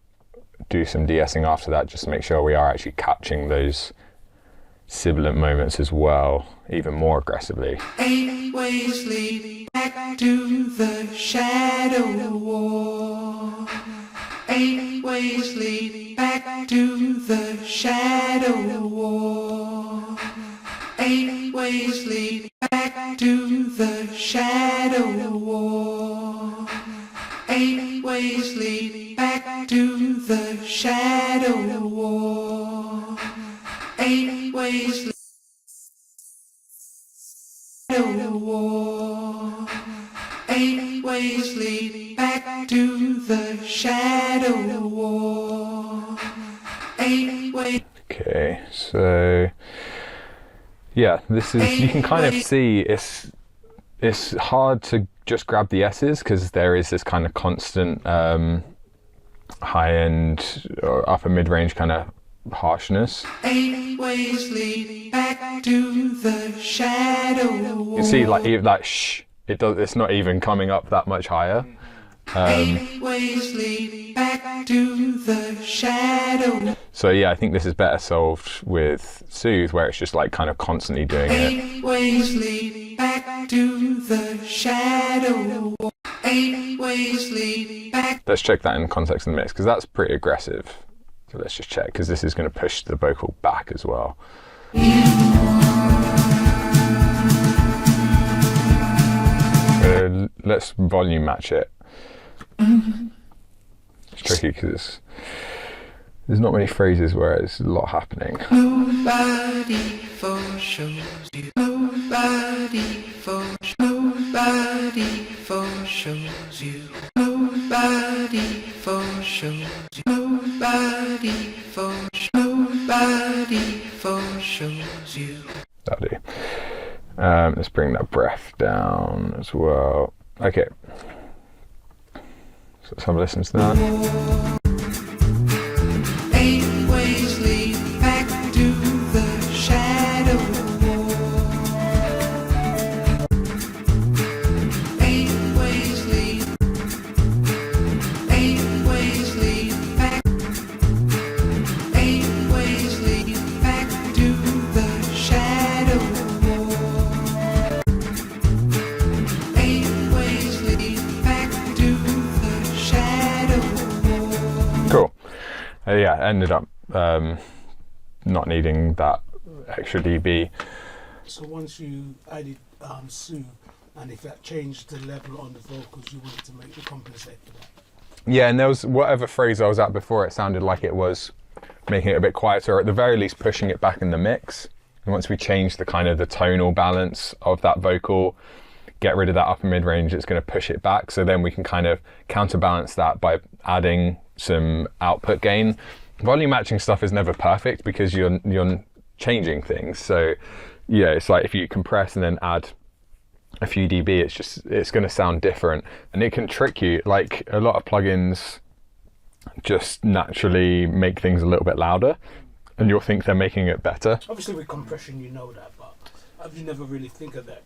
do some de-essing after that, just to make sure we are actually catching those sibilant moments as well, even more aggressively. 8 ways lead back to the shadow war. 8 ways lead back to the shadow war. 8 ways lead back to the shadow war. 8 ways lead back to the shadow war. 8 ways lead shadow war. 8 ways lead back to the shadow war. 8 ways. Okay, so yeah, this is, you can kind of see it's hard to just grab the S's, because there is this kind of constant high end or upper mid range kind of harshness. 8 ways lead back to the shadow war. You can see like even that shh, it's not even coming up that much higher. 8 ways lead back to the shadow. So yeah, I think this is better solved with Soothe, where it's just like kind of constantly doing it. 8 ways lead back to the shadow. 8 ways lead back. Let's check that in the context of the mix, because that's pretty aggressive. So let's just check, because this is going to push the vocal back as well. Let's volume match it. It's tricky because there's not many phrases where there's a lot happening. Nobody for shows you. Nobody foreshows you. Nobody foreshows you. Nobody foreshows you. That'll do. Let's bring that breath down as well. Okay. So let's have a listen to that. 8 ways lead back to the shadow. 8 ways lead. 8 ways lead back. 8 ways lead back to the shadow. 8 ways lead back to the shadow. Cool. Yeah, ended up not needing that extra dB. So once you added Sue, and if that changed the level on the vocals, you wanted to make the compensate for that. Yeah, and there was whatever phrase I was at before, it sounded like it was making it a bit quieter, or at the very least pushing it back in the mix. And once we change the kind of the tonal balance of that vocal, get rid of that upper mid range, it's going to push it back. So then we can kind of counterbalance that by adding some output gain. Volume matching stuff is never perfect because you're changing things. So yeah, it's like if you compress and then add a few dB, it's going to sound different, and it can trick you. Like a lot of plugins just naturally make things a little bit louder, and you'll think they're making it better. Obviously with compression you know that, but have you never really think of that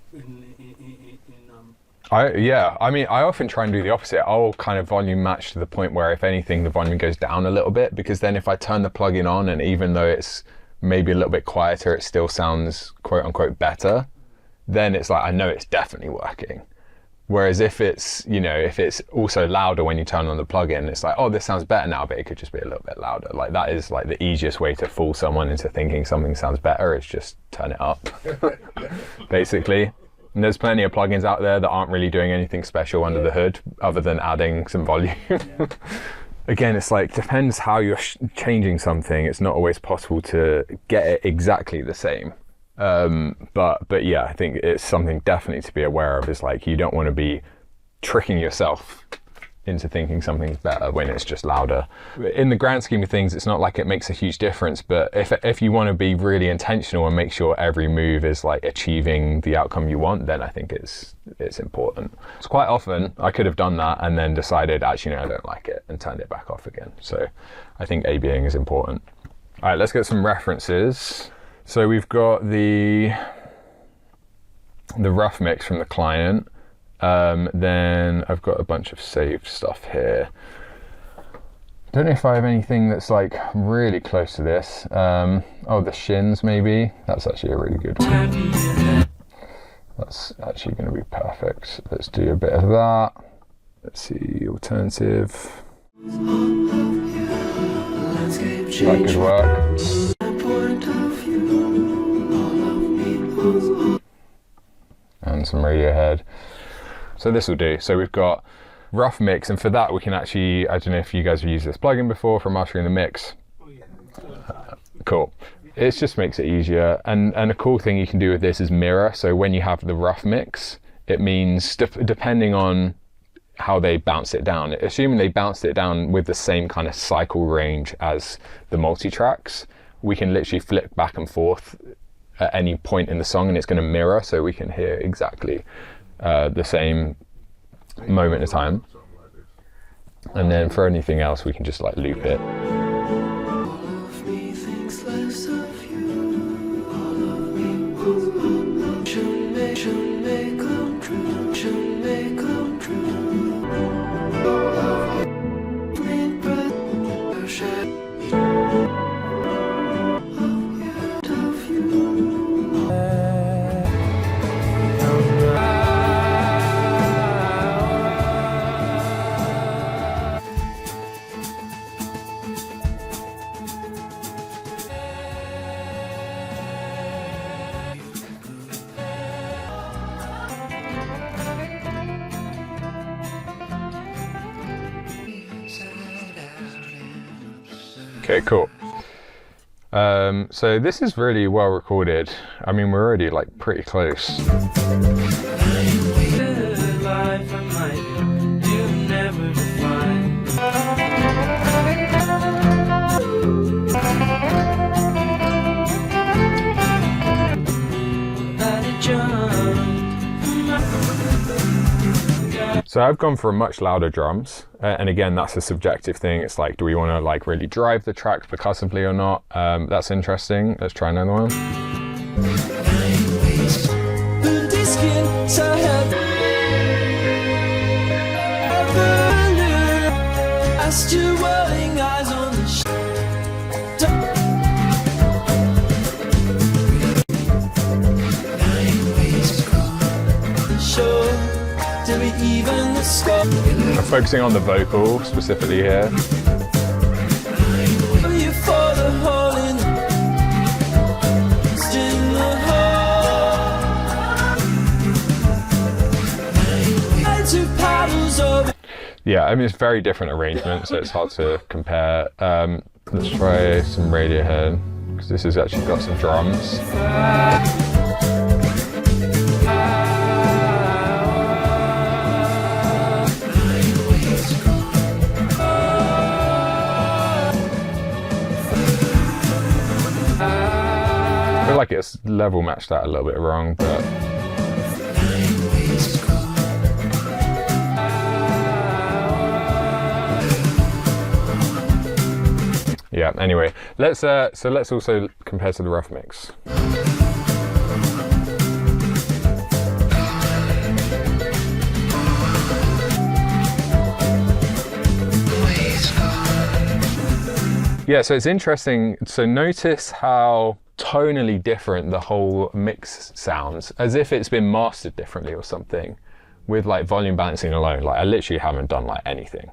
I often try and do the opposite. I'll kind of volume match to the point where if anything the volume goes down a little bit, because then if I turn the plugin on and even though it's maybe a little bit quieter, it still sounds quote unquote better, then it's like I know it's definitely working. Whereas if it's, if it's also louder when you turn on the plugin, it's like, oh, this sounds better now, but it could just be a little bit louder. Like that is like the easiest way to fool someone into thinking something sounds better, is just turn it up, basically. And there's plenty of plugins out there that aren't really doing anything special under the hood other than adding some volume. Again, it's like, depends how you're changing something. It's not always possible to get it exactly the same. But yeah, I think it's something definitely to be aware of, is like, you don't want to be tricking yourself into thinking something's better when it's just louder. In the grand scheme of things, it's not like it makes a huge difference, but if you want to be really intentional and make sure every move is like achieving the outcome you want, then I think it's important. So quite often I could have done that and then decided, actually, no, I don't like it, and turned it back off again. So I think A/B-ing is important. All right, let's get some references. So we've got the rough mix from the client. Then I've got a bunch of saved stuff here. Don't know if I have anything that's like really close to this. Oh, the shins maybe. That's actually a really good one. That's actually going to be perfect. Let's do a bit of that. Let's see, alternative. That could work. And some Radiohead. So this will do. So we've got rough mix, and for that we can actually, I don't know if you guys have used this plugin before for mastering the mix. Cool. It just makes it easier, and a cool thing you can do with this is mirror. So when you have the rough mix, it means depending on how they bounce it down, assuming they bounced it down with the same kind of cycle range as the multi-tracks, we can literally flip back and forth at any point in the song and it's going to mirror, so we can hear exactly the same moment in time. And then for anything else we can just like loop it. Okay, cool. So this is really well recorded. I mean, we're already like pretty close. So I've gone for much louder drums, and again, that's a subjective thing. It's like, do we want to like really drive the track percussively or not? That's interesting. Let's try another one. I'm focusing on the vocal specifically here. Yeah, I mean, it's very different arrangements, so it's hard to compare. Let's try some Radiohead, because this has actually got some drums. I feel like it's level matched that a little bit wrong, but yeah. Anyway, let's also compare to the rough mix. Yeah, so it's interesting. So notice how tonally different the whole mix sounds, as if it's been mastered differently or something, with like volume balancing alone. Like I literally haven't done like anything.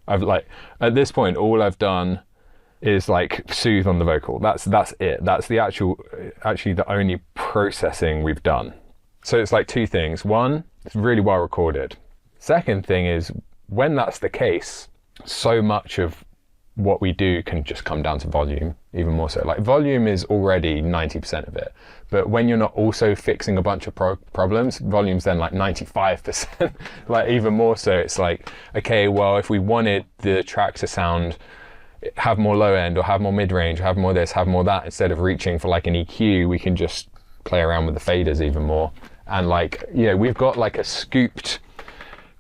I've like, at this point, all I've done is like soothe on the vocal. That's it. That's the actually the only processing we've done. So it's like two things. One, it's really well recorded. Second thing is, when that's the case, so much of what we do can just come down to volume, even more so. Like volume is already 90% of it, but when you're not also fixing a bunch of problems, volume's then like 95%, like even more so. It's like, okay, well, if we wanted the track to have more low end or have more mid range, have more this, have more that, instead of reaching for like an EQ, we can just play around with the faders even more. And like, yeah, we've got like a scooped,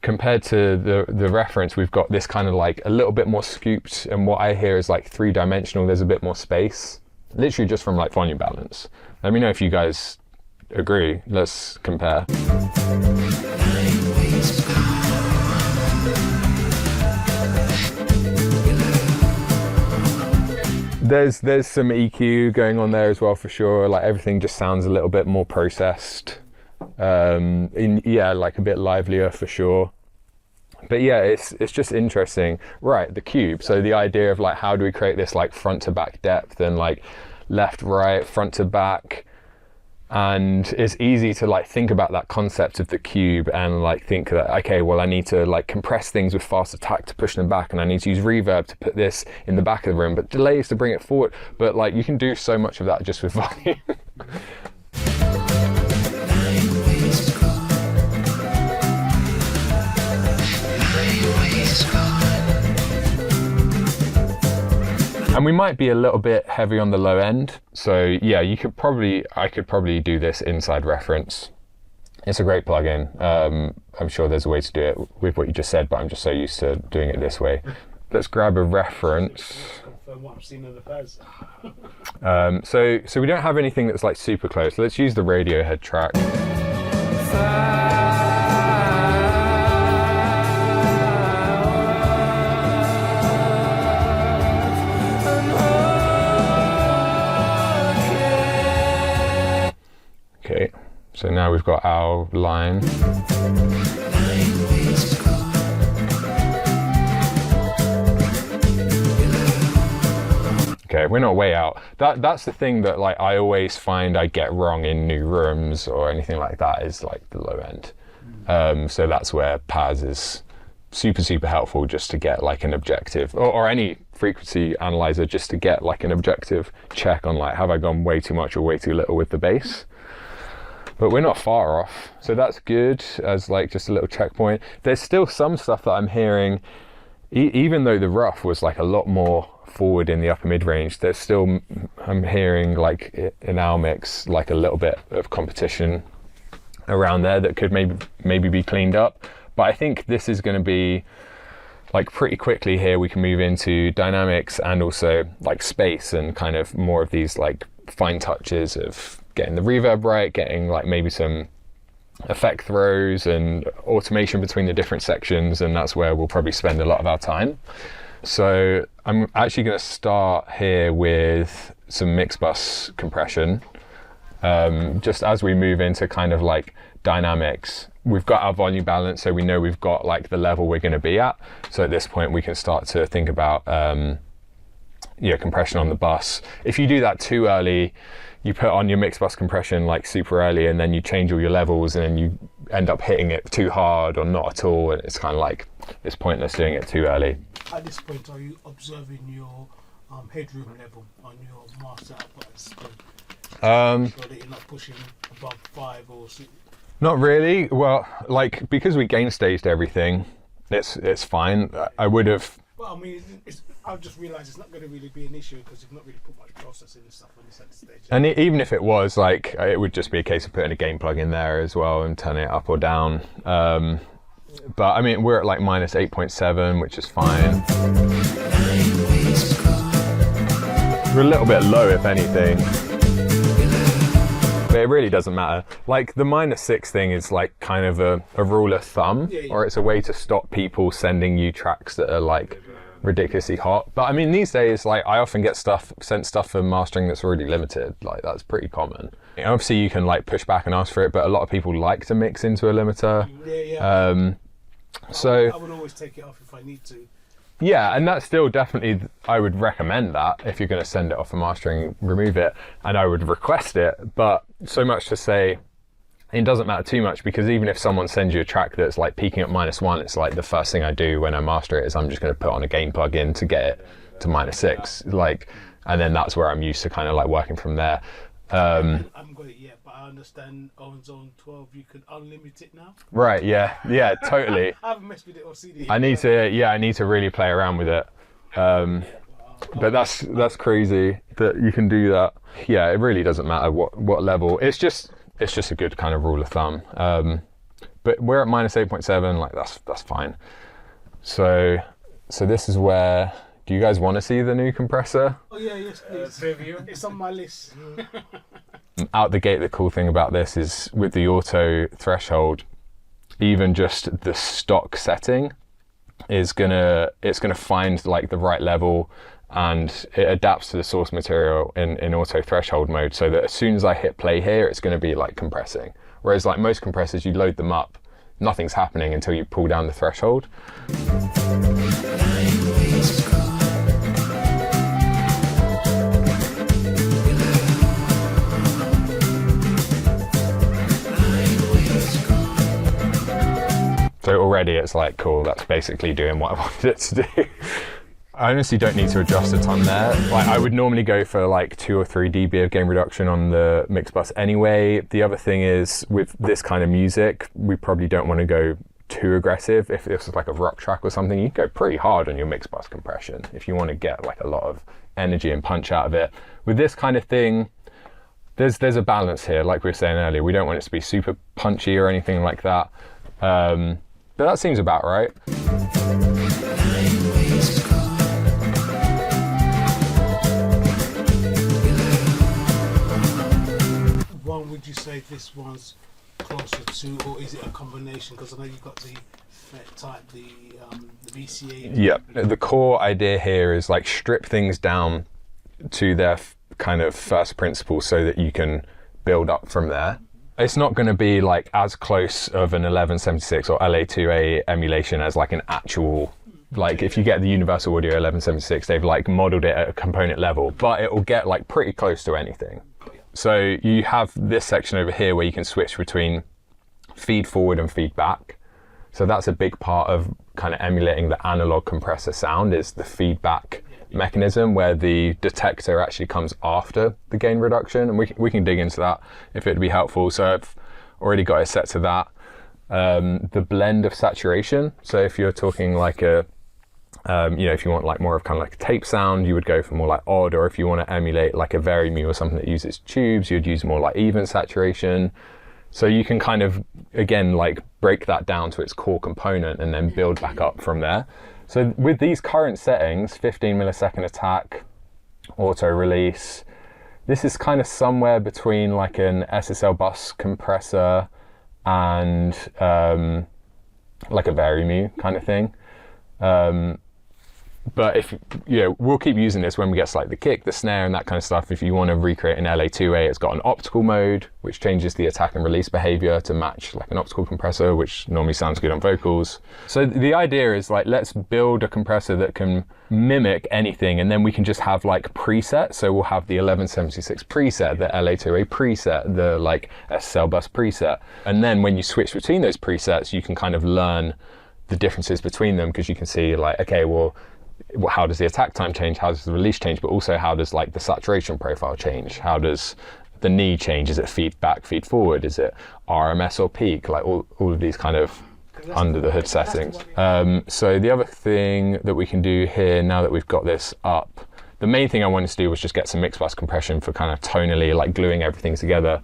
compared to the reference, we've got this kind of like a little bit more scooped, and what I hear is like 3-dimensional. There's a bit more space, literally just from like volume balance. Let me know if you guys agree. Let's compare. There's some EQ going on there as well for sure. Like everything just sounds a little bit more processed. Yeah, like a bit livelier for sure. But yeah, it's just interesting. Right, the cube. So the idea of like, how do we create this like front to back depth, and like left, right, front to back. And it's easy to like think about that concept of the cube and like think that, okay, well, I need to like compress things with fast attack to push them back, and I need to use reverb to put this in the back of the room, but delays to bring it forward. But like, you can do so much of that just with volume. And we might be a little bit heavy on the low end. So yeah, I could probably do this inside reference. It's a great plugin. I'm sure there's a way to do it with what you just said, but I'm just so used to doing it this way. Let's grab a reference. So we don't have anything that's like super close. Let's use the Radiohead track. Okay, so now we've got our line. Okay, we're not way out. That's the thing that like I always find I get wrong in new rooms or anything like that, is like the low end. So that's where Paz is super helpful just to get like an objective, or any frequency analyzer, just to get like an objective check on like, have I gone way too much or way too little with the bass? But we're not far off, so that's good as like just a little checkpoint. There's still some stuff that I'm hearing, even though the rough was like a lot more forward in the upper mid range, there's still, I'm hearing like in our mix like a little bit of competition around there that could maybe be cleaned up. But I think this is going to be like pretty quickly here we can move into dynamics and also like space and kind of more of these like fine touches of getting the reverb right, getting like maybe some effect throws and automation between the different sections, and that's where we'll probably spend a lot of our time. So I'm actually going to start here with some mix bus compression. Just as we move into kind of like dynamics, we've got our volume balance, so we know we've got like the level we're going to be at. So at this point we can start to think about compression on the bus. If you do that too early, you put on your mix bus compression like super early, and then you change all your levels, and then you end up hitting it too hard or not at all, and it's kind of like, it's pointless doing it too early. At this point, are you observing your headroom level on your master output at this point? So that you're not pushing above 5 or 6? Not really. Well, like, because we gain staged everything, it's fine. I would have. Well, I mean, I've just realised it's not going to really be an issue because you've not really put much processing and stuff on this at the stage. And even if it was, like, it would just be a case of putting a gain plug in there as well and turning it up or down. But I mean, we're at like minus 8.7, which is fine. We're a little bit low, if anything. But it really doesn't matter. Like, the -6 thing is like kind of a rule of thumb, or it's a way to stop people sending you tracks that are like ridiculously hot. But I mean, these days, like, I often get sent stuff for mastering that's already limited. Like, that's pretty common. Obviously you can like push back and ask for it, but a lot of people like to mix into a limiter. So I would always take it off if I need to. Yeah, and that's still definitely, I would recommend that. If you're going to send it off for mastering, remove it, and I would request it. But so much to say, it doesn't matter too much, because even if someone sends you a track that's like peaking at -1, it's like the first thing I do when I master it is I'm just going to put on a gain plug in to get it to -6, like, and then that's where I'm used to kind of like working from there. I haven't got it yet, but I understand on Zone 12 you can unlimit it now. Right, yeah, totally. I haven't messed with it or seen it. I need to really play around with it. But that's crazy that you can do that. Yeah, it really doesn't matter what level. It's just a good kind of rule of thumb. But we're at -8.7, like that's fine. So this is where, do you guys want to see the new compressor? Oh yeah, yes please. It's on my list. Out the gate, the cool thing about this is with the auto threshold, even just the stock setting it's gonna find like the right level, and it adapts to the source material in auto threshold mode, so that as soon as I hit play here, it's going to be like compressing. Whereas like most compressors, you load them up, nothing's happening until you pull down the threshold. So already it's like, cool, that's basically doing what I wanted it to do. I honestly don't need to adjust a ton there. Like, I would normally go for like 2 or 3 dB of gain reduction on the mix bus anyway. The other thing is, with this kind of music, we probably don't want to go too aggressive. If this was like a rock track or something, you go pretty hard on your mix bus compression if you want to get like a lot of energy and punch out of it. With this kind of thing, there's a balance here. Like we were saying earlier, we don't want it to be super punchy or anything like that. But that seems about right. One, would you say this one's closer to, or is it a combination? Because I know you've got the FET type, the VCA. Yeah, the core idea here is like strip things down to their kind of first principles so that you can build up from there. It's not going to be like as close of an 1176 or LA2A emulation as like an actual, like if you get the Universal Audio 1176, they've like modeled it at a component level, but it will get like pretty close to anything. So you have this section over here where you can switch between feed forward and feed back. So that's a big part of kind of emulating the analog compressor sound is the feedback mechanism, where the detector actually comes after the gain reduction, and we can dig into that if it'd be helpful. So I've already got it set to that. The blend of saturation, so if you're talking like a if you want like more of kind of like a tape sound, you would go for more like odd, or if you want to emulate like a Vari-Mu or something that uses tubes, you'd use more like even saturation. So you can kind of, again, like break that down to its core component and then build back up from there. So with these current settings, 15 millisecond attack, auto release, this is kind of somewhere between like an SSL bus compressor and like a Vari-Mu kind of thing. But if we'll keep using this when we get to like the kick, the snare, and that kind of stuff. If you want to recreate an LA2A, it's got an optical mode which changes the attack and release behavior to match like an optical compressor, which normally sounds good on vocals. So the idea is like, let's build a compressor that can mimic anything, and then we can just have like presets. So we'll have the 1176 preset, the LA2A preset, the like SSL bus preset, and then when you switch between those presets, you can kind of learn the differences between them, because you can see like, okay, well, how does the attack time change? How does the release change? But also, how does like the saturation profile change? How does the knee change? Is it feedback, feed forward? Is it RMS or peak? Like all of these kind of under the hood settings. So the other thing that we can do here, now that we've got this up, the main thing I wanted to do was just get some mix bus compression for kind of tonally like gluing everything together.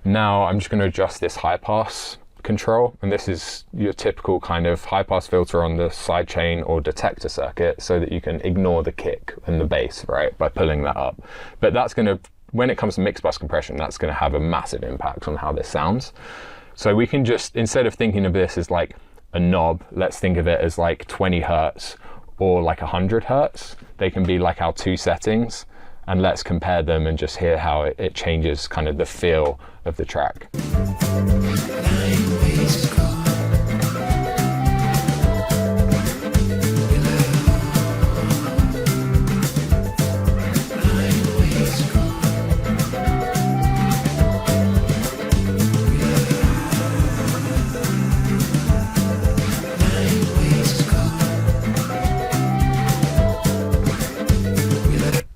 Now I'm just going to adjust this high pass control, and this is your typical kind of high pass filter on the sidechain or detector circuit, so that you can ignore the kick and the bass, right, by pulling that up. But that's going to, when it comes to mix bus compression, that's going to have a massive impact on how this sounds. So we can just, instead of thinking of this as like a knob, let's think of it as like 20 hertz or like 100 hertz. They can be like our two settings, and let's compare them and just hear how it changes kind of the feel of the track.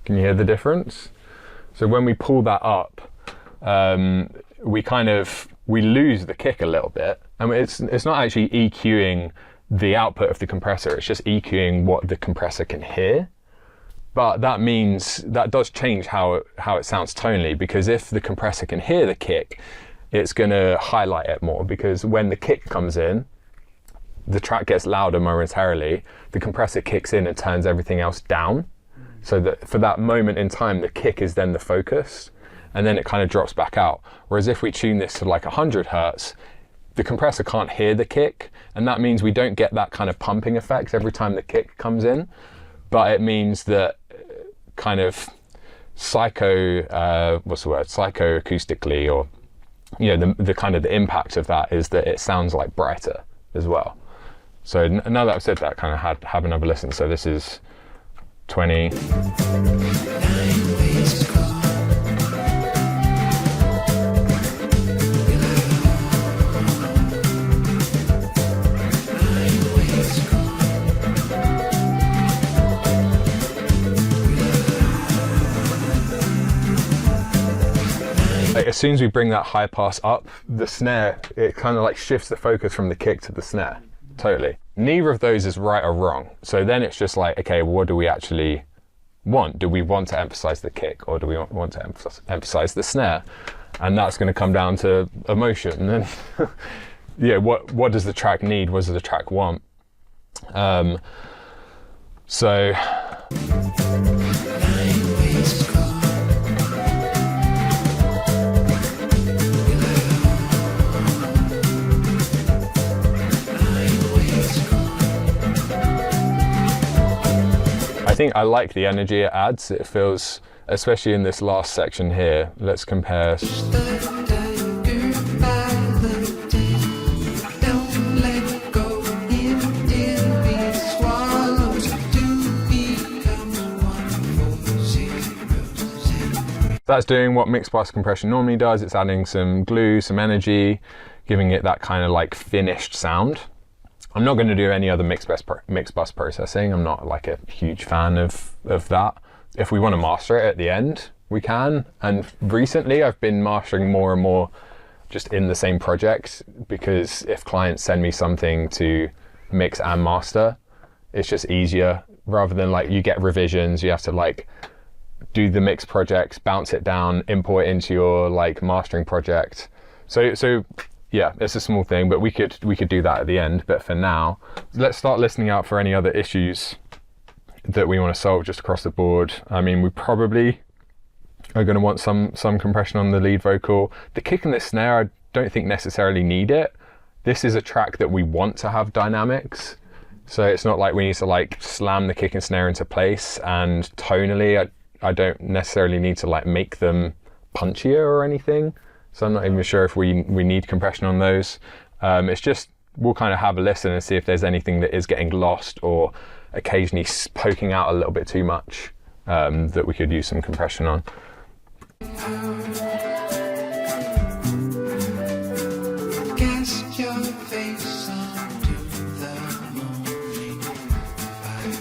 Can you hear the difference? So when we pull that up, we lose the kick a little bit. I mean, it's not actually EQing the output of the compressor, it's just EQing what the compressor can hear. But that means that does change how it sounds tonally, because if the compressor can hear the kick, it's going to highlight it more, because when the kick comes in, the track gets louder momentarily, the compressor kicks in and turns everything else down. So that for that moment in time, the kick is then the focus, and then it kind of drops back out. Whereas if we tune this to like 100 hertz, the compressor can't hear the kick, and that means we don't get that kind of pumping effect every time the kick comes in. But it means that kind of psychoacoustically, or the kind of the impact of that is that it sounds like brighter as well. So now that I've said that, kind of have another listen. So this is 20. Like, as soon as we bring that high pass up, the snare, it kind of like shifts the focus from the kick to the snare. Totally. Neither of those is right or wrong. So then it's just like, okay, what do we actually want? Do we want to emphasize the kick, or do we want to emphasize the snare? And that's going to come down to emotion. And what does the track need? What does the track want? So I think I like the energy it adds. It feels, especially in this last section here, let's compare. That's doing what mixed bus compression normally does. It's adding some glue, some energy, giving it that kind of like finished sound. I'm not going to do any other mix bus processing. I'm not like a huge fan of that. If we want to master it at the end, we can. And recently I've been mastering more and more just in the same project, because if clients send me something to mix and master, it's just easier, rather than like you get revisions, you have to like do the mix projects, bounce it down, import it into your like mastering project. So yeah, it's a small thing, but we could do that at the end. But for now, let's start listening out for any other issues that we want to solve just across the board. I mean, we probably are going to want some compression on the lead vocal. The kick and the snare, I don't think necessarily need it. This is a track that we want to have dynamics. So it's not like we need to like slam the kick and snare into place, and tonally, I don't necessarily need to like make them punchier or anything. So I'm not even sure if we need compression on those. It's just, we'll kind of have a listen and see if there's anything that is getting lost or occasionally poking out a little bit too much, that we could use some compression on. Cast your face onto the morning fire.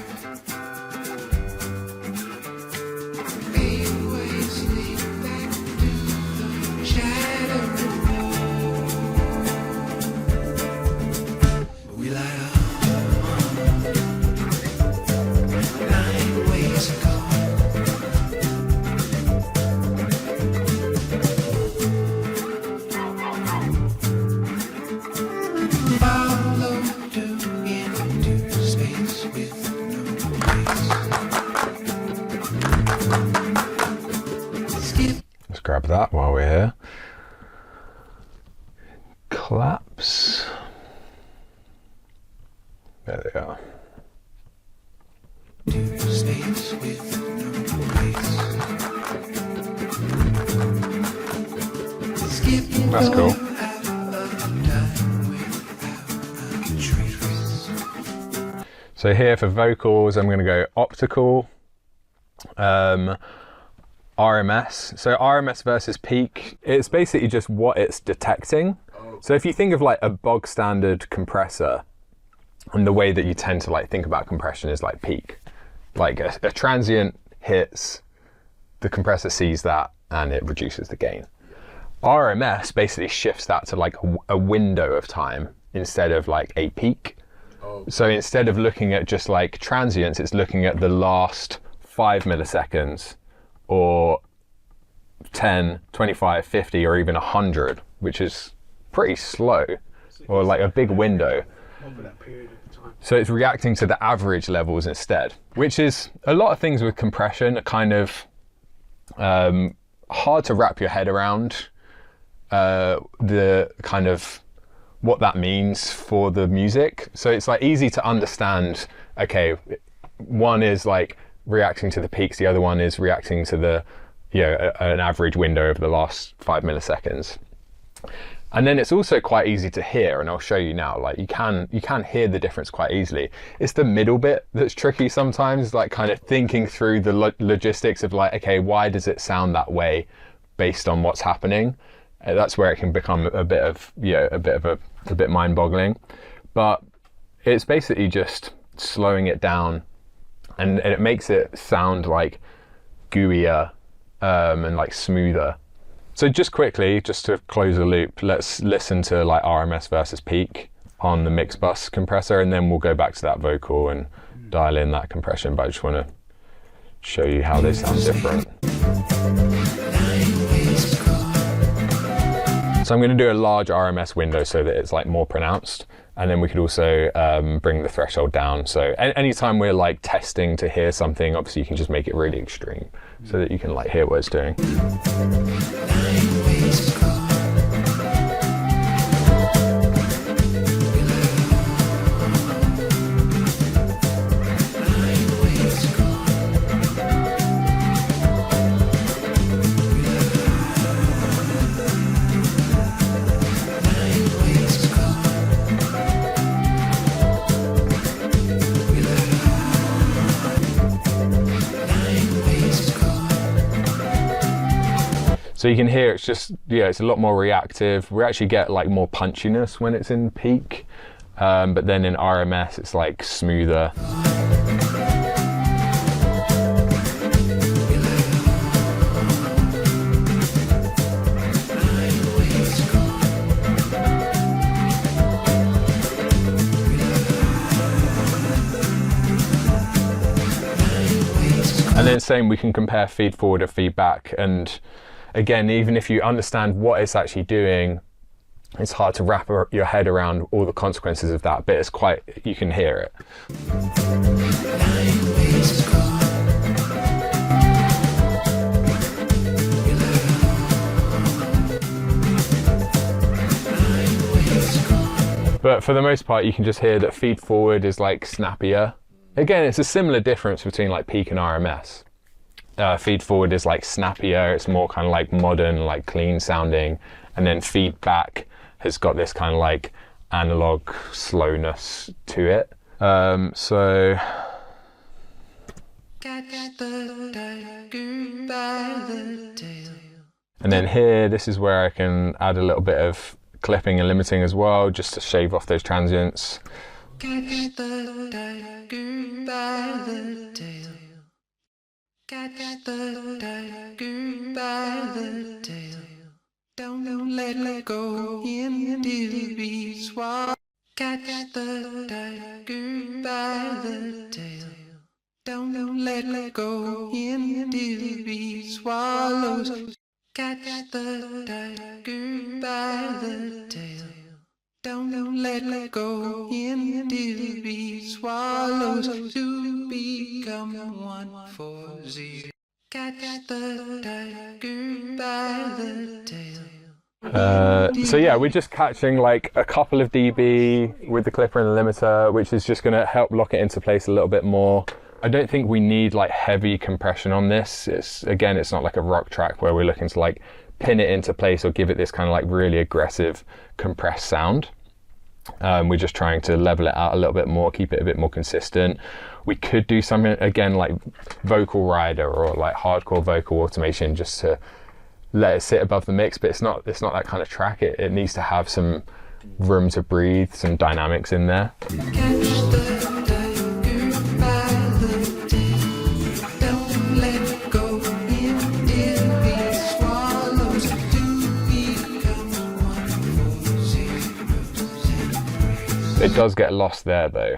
8 ways lead back to the shadow. We light up 9 ways ago. Follow to into space with no place. Skip. Let's grab that while we're here. Claps. There they are. To space with no place. Skip. That's cool. So here for vocals, I'm going to go optical, RMS. So RMS versus peak, it's basically just what it's detecting. So if you think of like a bog standard compressor, and the way that you tend to like think about compression is like peak. Like a transient hits, the compressor sees that and it reduces the gain. RMS basically shifts that to like a window of time instead of like a peak. So instead of looking at just like transients, it's looking at the last 5 milliseconds or 10, 25, 50, or even 100, which is pretty slow, or like a big window. Over that period of time. So it's reacting to the average levels instead, which is a lot of things with compression are kind of hard to wrap your head around, the kind of what that means for the music. So it's like easy to understand, okay, one is like reacting to the peaks, the other one is reacting to the, you know, an average window over the last 5 milliseconds. And then it's also quite easy to hear, and I'll show you now, like you can hear the difference quite easily. It's the middle bit that's tricky sometimes, like kind of thinking through the logistics of like, okay, why does it sound that way based on what's happening? That's where it can become a bit mind-boggling. But it's basically just slowing it down, and it makes it sound like gooier and like smoother. So just quickly, just to close the loop, let's listen to like RMS versus peak on the mix bus compressor, and then we'll go back to that vocal and dial in that compression. But I just want to show you how they sound different. So I'm going to do a large RMS window so that it's like more pronounced, and then we could also bring the threshold down. So anytime we're like testing to hear something, obviously you can just make it really extreme so that you can like hear what it's doing. So you can hear it's just, yeah, it's a lot more reactive. We actually get like more punchiness when it's in peak. but then in RMS it's like smoother. And then same, we can compare feed forward or feedback, and again, even if you understand what it's actually doing, it's hard to wrap your head around all the consequences of that, but it's quite, you can hear it. But for the most part, you can just hear that feed forward is like snappier. Again, it's a similar difference between like peak and RMS. Feed forward is like snappier, it's more kind of like modern, like clean sounding, and then feedback has got this kind of like analog slowness to it. So and then here, this is where I can add a little bit of clipping and limiting as well, just to shave off those transients. Catch the tiger by the tail. Catch the tiger by the tail. Don't let go until he swallows. Catch the tiger by the tail. Don't let go until he swallows. Catch the tiger by the tail. Don't let go until he swallows to become 140. Catch the tiger by the tail. So yeah, we're just catching like a couple of dB with the clipper and the limiter, which is just going to help lock it into place a little bit more. I don't think we need like heavy compression on this. It's not like a rock track where we're looking to like pin it into place or give it this kind of like really aggressive compressed sound. We're just trying to level it out a little bit more, keep it a bit more consistent. We could do something again like vocal rider or like hardcore vocal automation just to let it sit above the mix, but it's not that kind of track. It needs to have some room to breathe, some dynamics in there. It does get lost there though.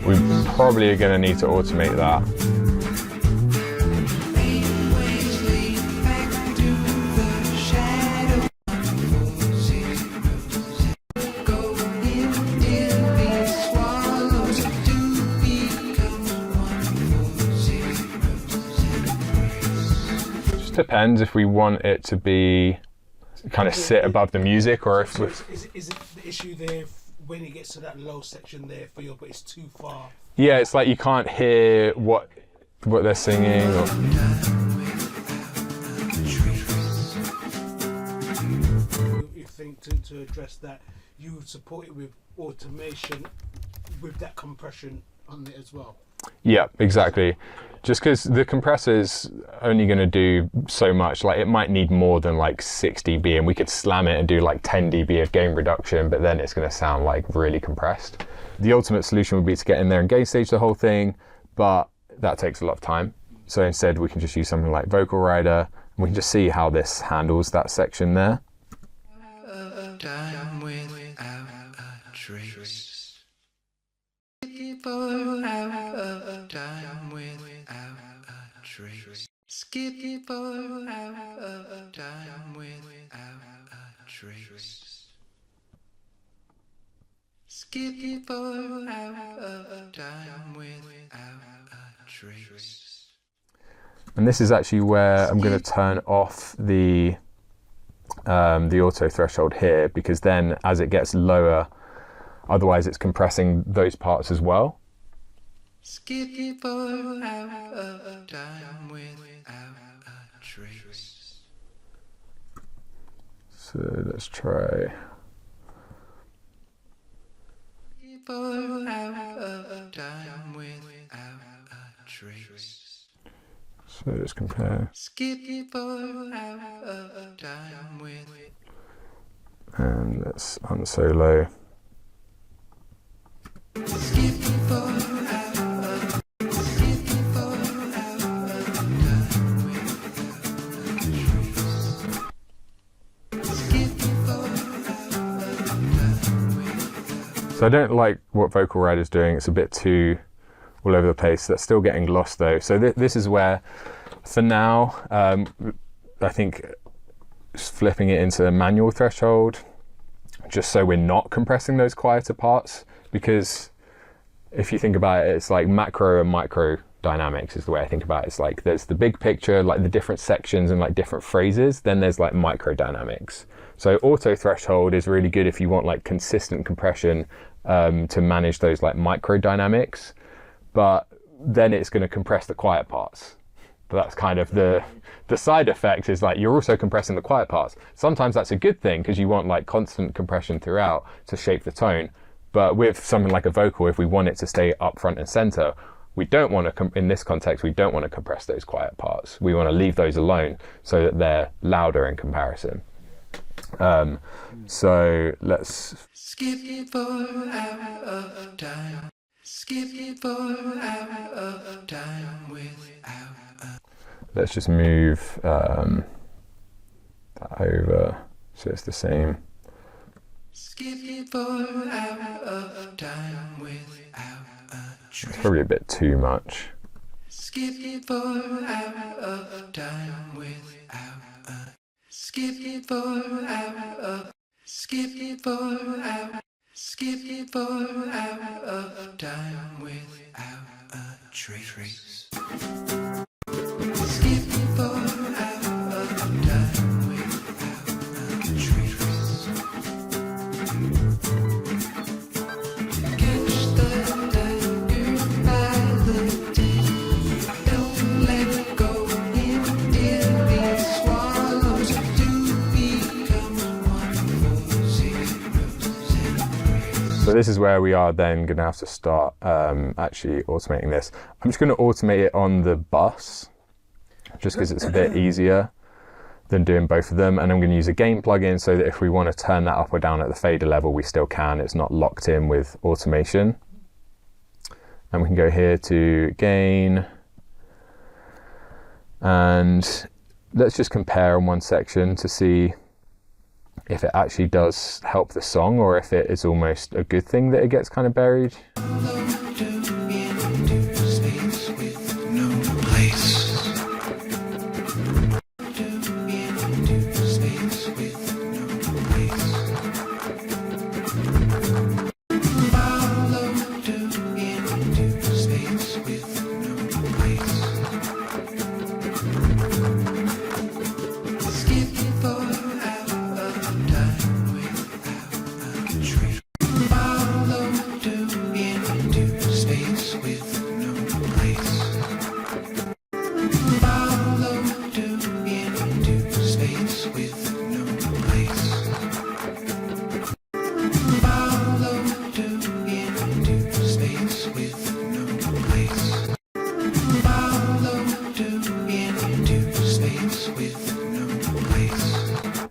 We probably are going to need to automate that. Just depends if we want it to be kind of sit above the music, or if is it the issue there when it gets to that low section there for you, but it's too far? Yeah, it's like you can't hear what they're singing. Or... You think to address that, you would support it with automation, with that compression on it as well? Yeah, exactly. Just because the compressor's only going to do so much, like it might need more than like 6 dB, and we could slam it and do like 10 dB of gain reduction, but then it's going to sound like really compressed. The ultimate solution would be to get in there and gain stage the whole thing, but that takes a lot of time. So instead we can just use something like Vocal Rider, and we can just see how this handles that section there. Time without a trace. Time without a trace. Skip for time without a trace. Skip for time without a trace. And this is actually where I'm going to turn off the auto threshold here, because then as it gets lower, otherwise it's compressing those parts as well. Skip for time without a trace. So let's try. for out of time without a trace. So just compare. Skip for out of time with. And let's unsolo. Skip for out of. Skip for out of time without a trace. Skip for out of time without. So I don't like what Vocal Red is doing. It's a bit too all over the place. That's still getting lost though. So this is where, for now, I think flipping it into manual threshold, just so we're not compressing those quieter parts, because if you think about it, it's like macro and micro dynamics is the way I think about it. It's like there's the big picture, like the different sections and like different phrases, then there's like micro dynamics. So auto threshold is really good if you want like consistent compression to manage those like micro dynamics, but then it's going to compress the quiet parts. But that's kind of the side effect, is like you're also compressing the quiet parts. Sometimes that's a good thing because you want like constant compression throughout to shape the tone. But with something like a vocal, if we want it to stay up front and center, we don't want to, in this context, we don't want to compress those quiet parts. We want to leave those alone so that they're louder in comparison. So let's Skip for out of time. Skip for out of time without a. let's just move that over so it's the same. Skip for out of time without a It's trace. probably a bit too much. Skip for out of time without a. Skip for out of. Skip for out. Skip for out of time without a trace. Skip for out of time without a trace. Catch the tiger by the tail. Don't let go until he swallows to become one for zeros and grace. So this is where we are then going to have to start actually automating this. I'm just going to automate it on the bus, just because it's a bit easier than doing both of them. And I'm going to use a gain plugin so that if we want to turn that up or down at the fader level, we still can. It's not locked in with automation. And we can go here to gain. And let's just compare in one section to see if it actually does help the song, or if it is almost a good thing that it gets kind of buried.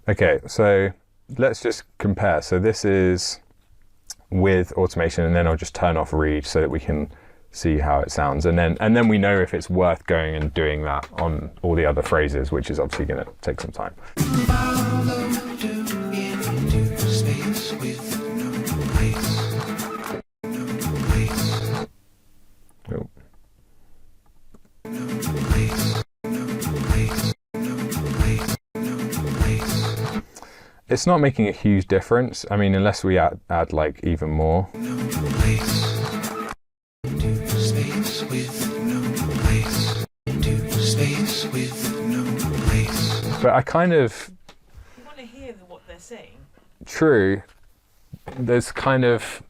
Okay, so let's just compare. So this is with automation, and then I'll just turn off read so that we can see how it sounds, and then we know if it's worth going and doing that on all the other phrases, which is obviously going to take some time. Oh. It's not making a huge difference. I mean, unless we add like even more. But I kind of... You want to hear what they're saying. True. There's kind of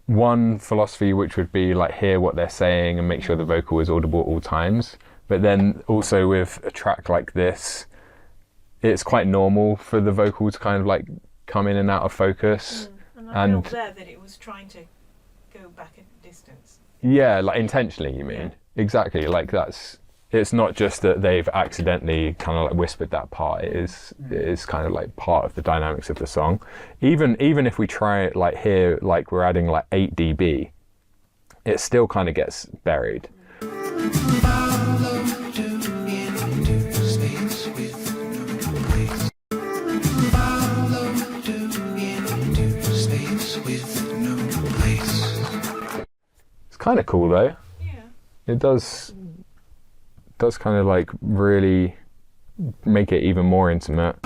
one philosophy which would be like hear what they're saying and make sure the vocal is audible at all times. But then also with a track like this, it's quite normal for the vocal to kind of like come in and out of focus. And I felt there that it was trying to go back a distance. Yeah, like intentionally, you mean? Exactly. Like it's not just that they've accidentally kind of like whispered that part. It is kind of like part of the dynamics of the song. Even if we try it like here, like we're adding like 8 dB, it still kind of gets buried. It's kind of cool though. Yeah. It does kind of like really make it even more intimate.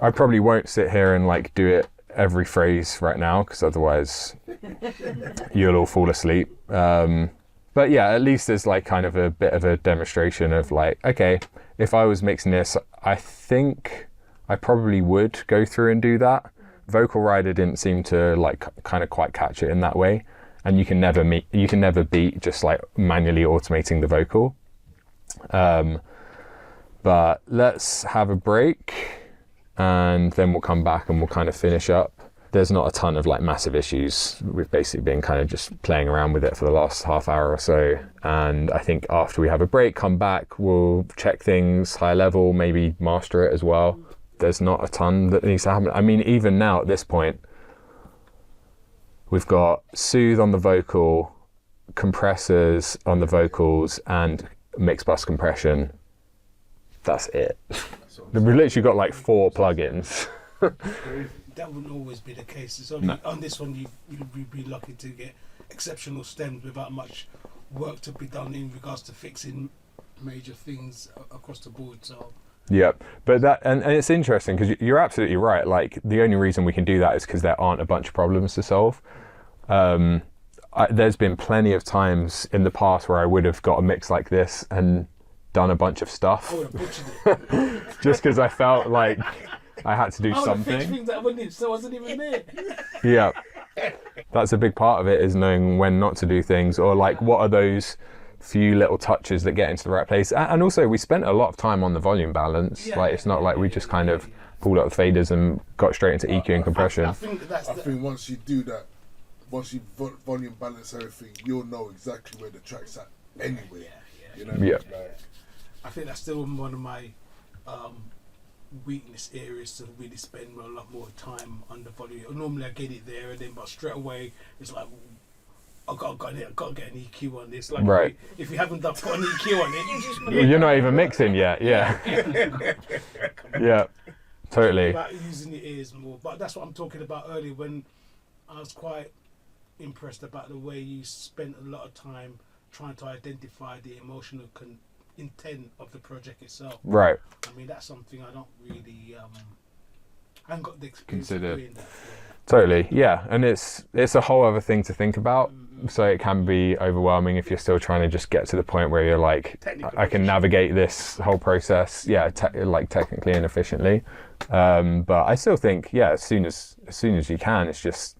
I probably won't sit here and like do it every phrase right now, because otherwise you'll all fall asleep. But yeah, at least there's like kind of a bit of a demonstration of like, okay, if I was mixing this, I think I probably would go through and do that. Vocal Rider didn't seem to like kind of quite catch it in that way, and you can never beat just like manually automating the vocal. But let's have a break, and then we'll come back and we'll kind of finish up. There's not a ton of like massive issues. We've basically been kind of just playing around with it for the last half hour or so. And I think after we have a break, come back, we'll check things high level, maybe master it as well. There's not a ton that needs to happen. I mean, even now at this point, we've got soothe on the vocal, compressors on the vocals, and mix bus compression. That's it. We've literally got like 4 plugins. That wouldn't always be the case. It's only, on this one, you'd be lucky to get exceptional stems without much work to be done in regards to fixing major things across the board. So yeah, but that and it's interesting because you're absolutely right. Like the only reason we can do that is because there aren't a bunch of problems to solve. There's been plenty of times in the past where I would have got a mix like this and done a bunch of stuff just because I felt like I had to do something. Things that wasn't even there. Yeah, that's a big part of it, is knowing when not to do things, or like what are those few little touches that get into the right place. And also we spent a lot of time on the volume balance. Like it's not like we just kind of pulled out the faders and got straight into EQ and compression. I think once you do that, once you volume balance everything, you'll know exactly where the track's at anyway. You know what I mean? Like, I think that's still one of my weakness areas, to really spend a lot more time on the volume. Normally I get it there, and then but straight away it's like I've got to get an EQ on this. Like right. If you haven't put an EQ on it, you're not even mixing yet. Yeah. Yeah. Totally. About using the ears more, but that's what I'm talking about earlier when I was quite impressed about the way you spent a lot of time trying to identify the emotional intent of the project itself. Right. I mean, that's something I don't really I haven't got the experience of doing that. Totally, yeah, and it's a whole other thing to think about. So it can be overwhelming if you're still trying to just get to the point where you're like, I can navigate this whole process, technically and efficiently. But I still think, as soon as you can, it's just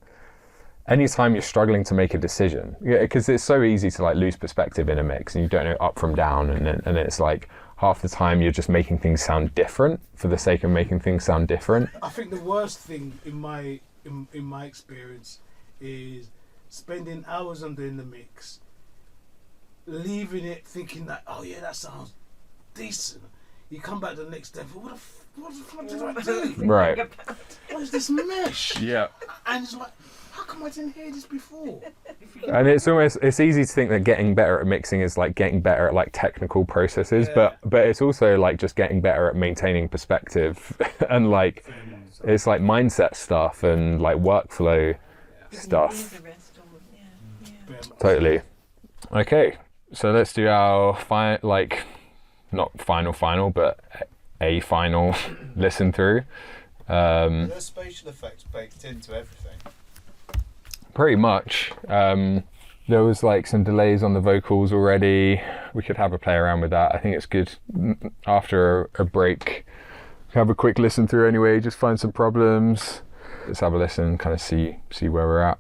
anytime you're struggling to make a decision, because it's so easy to like lose perspective in a mix and you don't know up from down, and it's like half the time you're just making things sound different for the sake of making things sound different. I think the worst thing in my experience is spending hours on doing the mix, leaving it thinking that, oh yeah, that sounds decent. You come back the next day, what the fuck did I do? Right. What is this mesh? Yeah. And it's like, how come I didn't hear this before? And it's easy to think that getting better at mixing is like getting better at like technical processes, but it's also like just getting better at maintaining perspective and like it's like mindset stuff and like workflow stuff. Totally. Okay, so let's do our not final, but a final listen through. There's spatial effects baked into everything. Pretty much. There was like some delays on the vocals already. We could have a play around with that. I think it's good after a break. Have a quick listen through anyway, just find some problems. Let's have a listen, kind of see where we're at.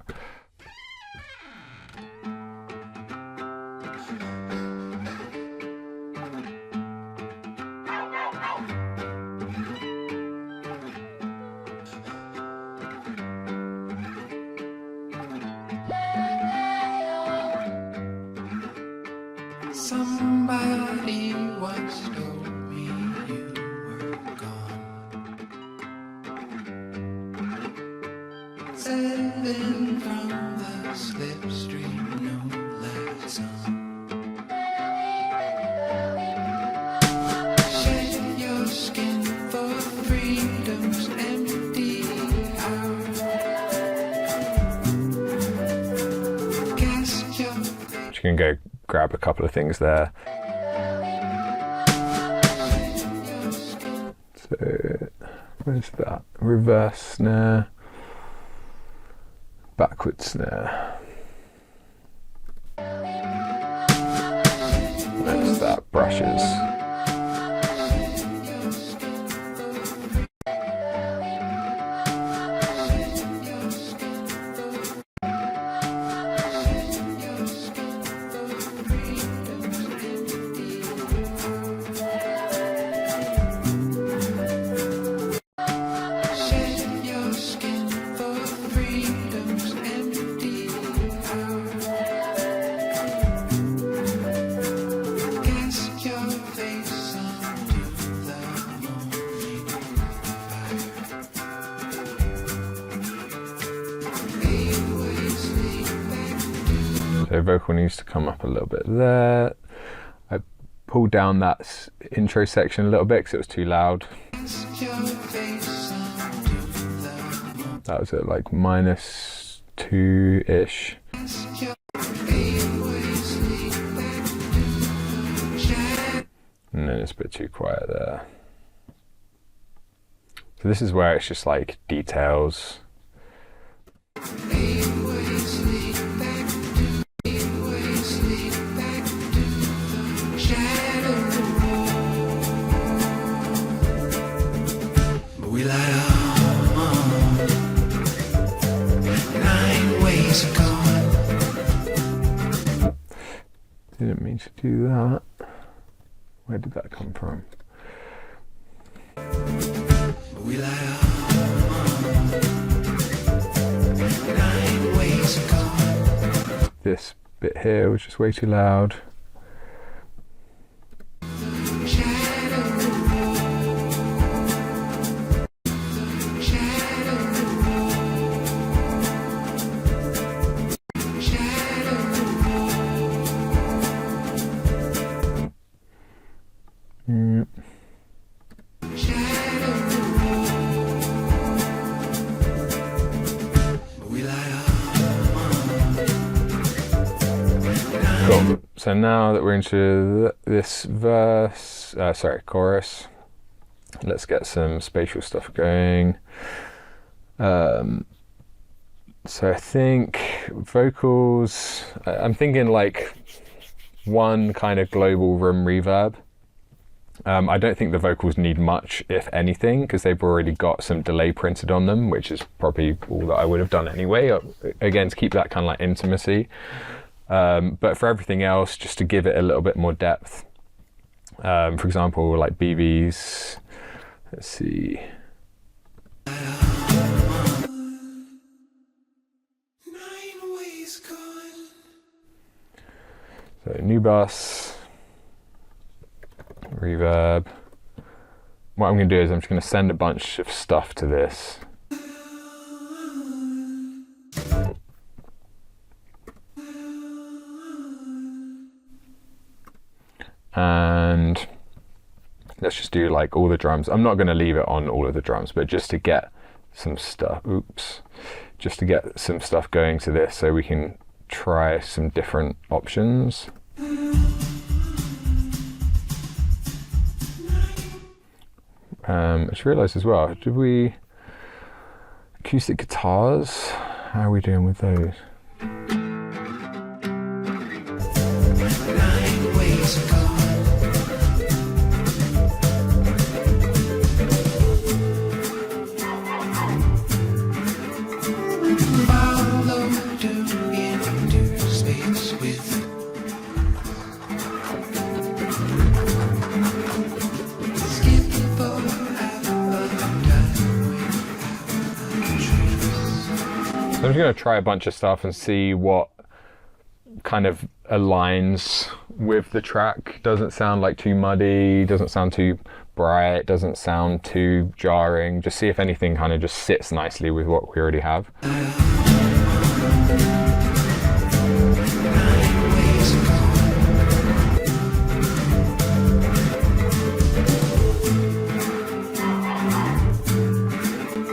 Somebody once told me you were gone. Sailing from the slipstream, no lights on. Shed your skin for freedom's empty hour. Cast your Just gonna go grab a couple of things there. So, where's that? Reverse snare, backward snare. Where's that? Brushes. shed your skin for freedom's empty hour. Cast your face onto the morning fire. Always lead back. So vocal needs to come up a little bit there. I pulled down that intro section a little bit because it was too loud. Cast your face onto the That was at like -2-ish. cast your always lead back to shadow. And then it's a bit too quiet there. So this is where it's just like details. Always lead back to, always lead back to the shadow. We light on 9 ways of going. Didn't mean to do that. Where did that come from? We light on 9 ways of going. This bit here was just way too loud. Mm. Cool. So now that we're into this verse, chorus, let's get some spatial stuff going. So I think vocals, I'm thinking like one kind of global room reverb. I don't think the vocals need much, if anything, because they've already got some delay printed on them, which is probably all that I would have done anyway, again, to keep that kind of like intimacy. But for everything else, just to give it a little bit more depth. For example, like BB's, let's see. So new bass, reverb. What I'm going to do is I'm just going to send a bunch of stuff to this. And let's just do like all the drums. I'm not going to leave it on all of the drums, but just to get some stuff, just to get some stuff going to this so we can try some different options. I just realised as well, did we acoustic guitars? How are we doing with those? So I'm just going to try a bunch of stuff and see what kind of aligns with the track. Doesn't sound like too muddy, doesn't sound too bright, doesn't sound too jarring. Just see if anything kind of just sits nicely with what we already have.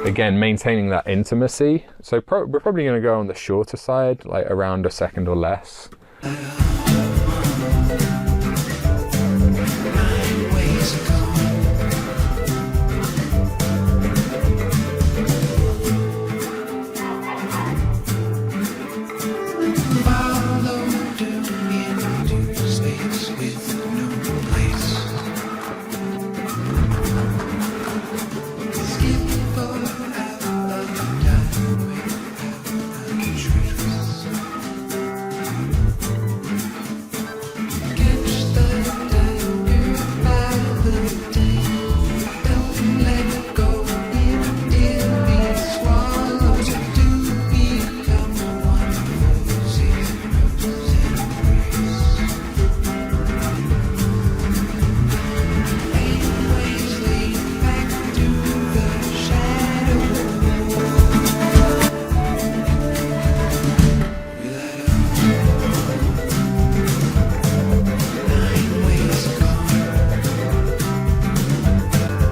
Again, maintaining that intimacy. So we're probably going to go on the shorter side, like around a second or less.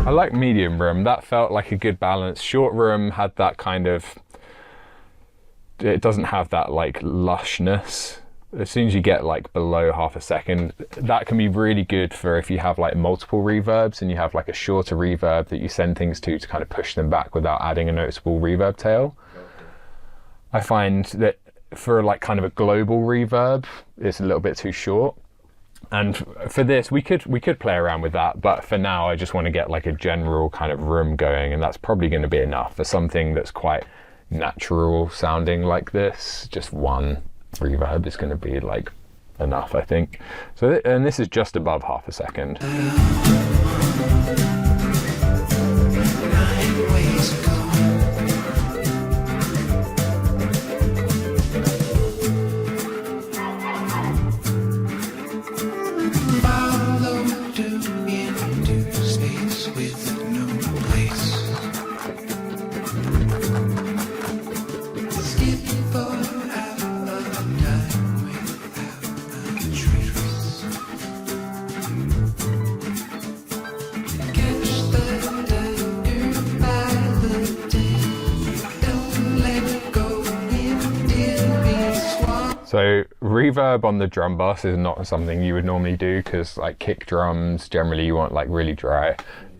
I like medium room, that felt like a good balance. Short room had that kind of, it doesn't have that like lushness. As soon as you get like below half a second, that can be really good for if you have like multiple reverbs and you have like a shorter reverb that you send things to kind of push them back without adding a noticeable reverb tail. I find that for like kind of a global reverb, it's a little bit too short. And for this, we could play around with that, but for now, I just want to get like a general kind of room going, and that's probably going to be enough for something that's quite natural sounding like this. Just one reverb is going to be like enough, I think. So, and this is just above half a second. So reverb on the drum bus is not something you would normally do because like kick drums, generally you want like really dry.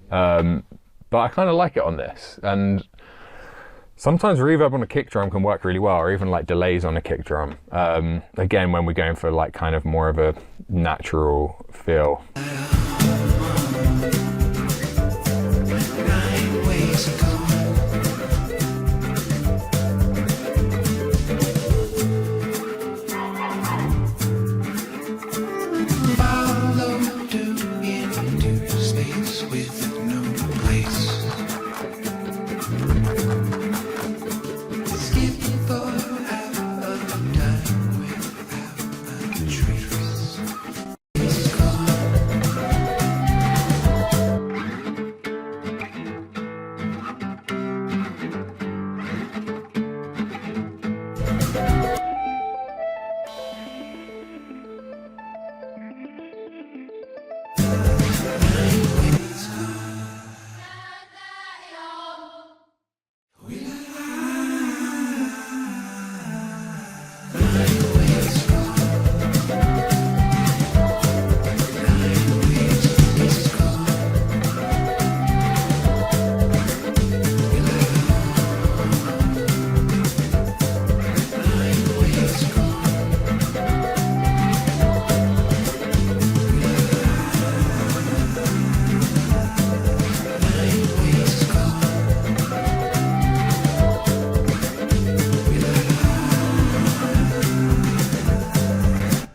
But I kind of like it on this. And sometimes reverb on a kick drum can work really well, or even like delays on a kick drum. Again, when we're going for like kind of more of a natural feel.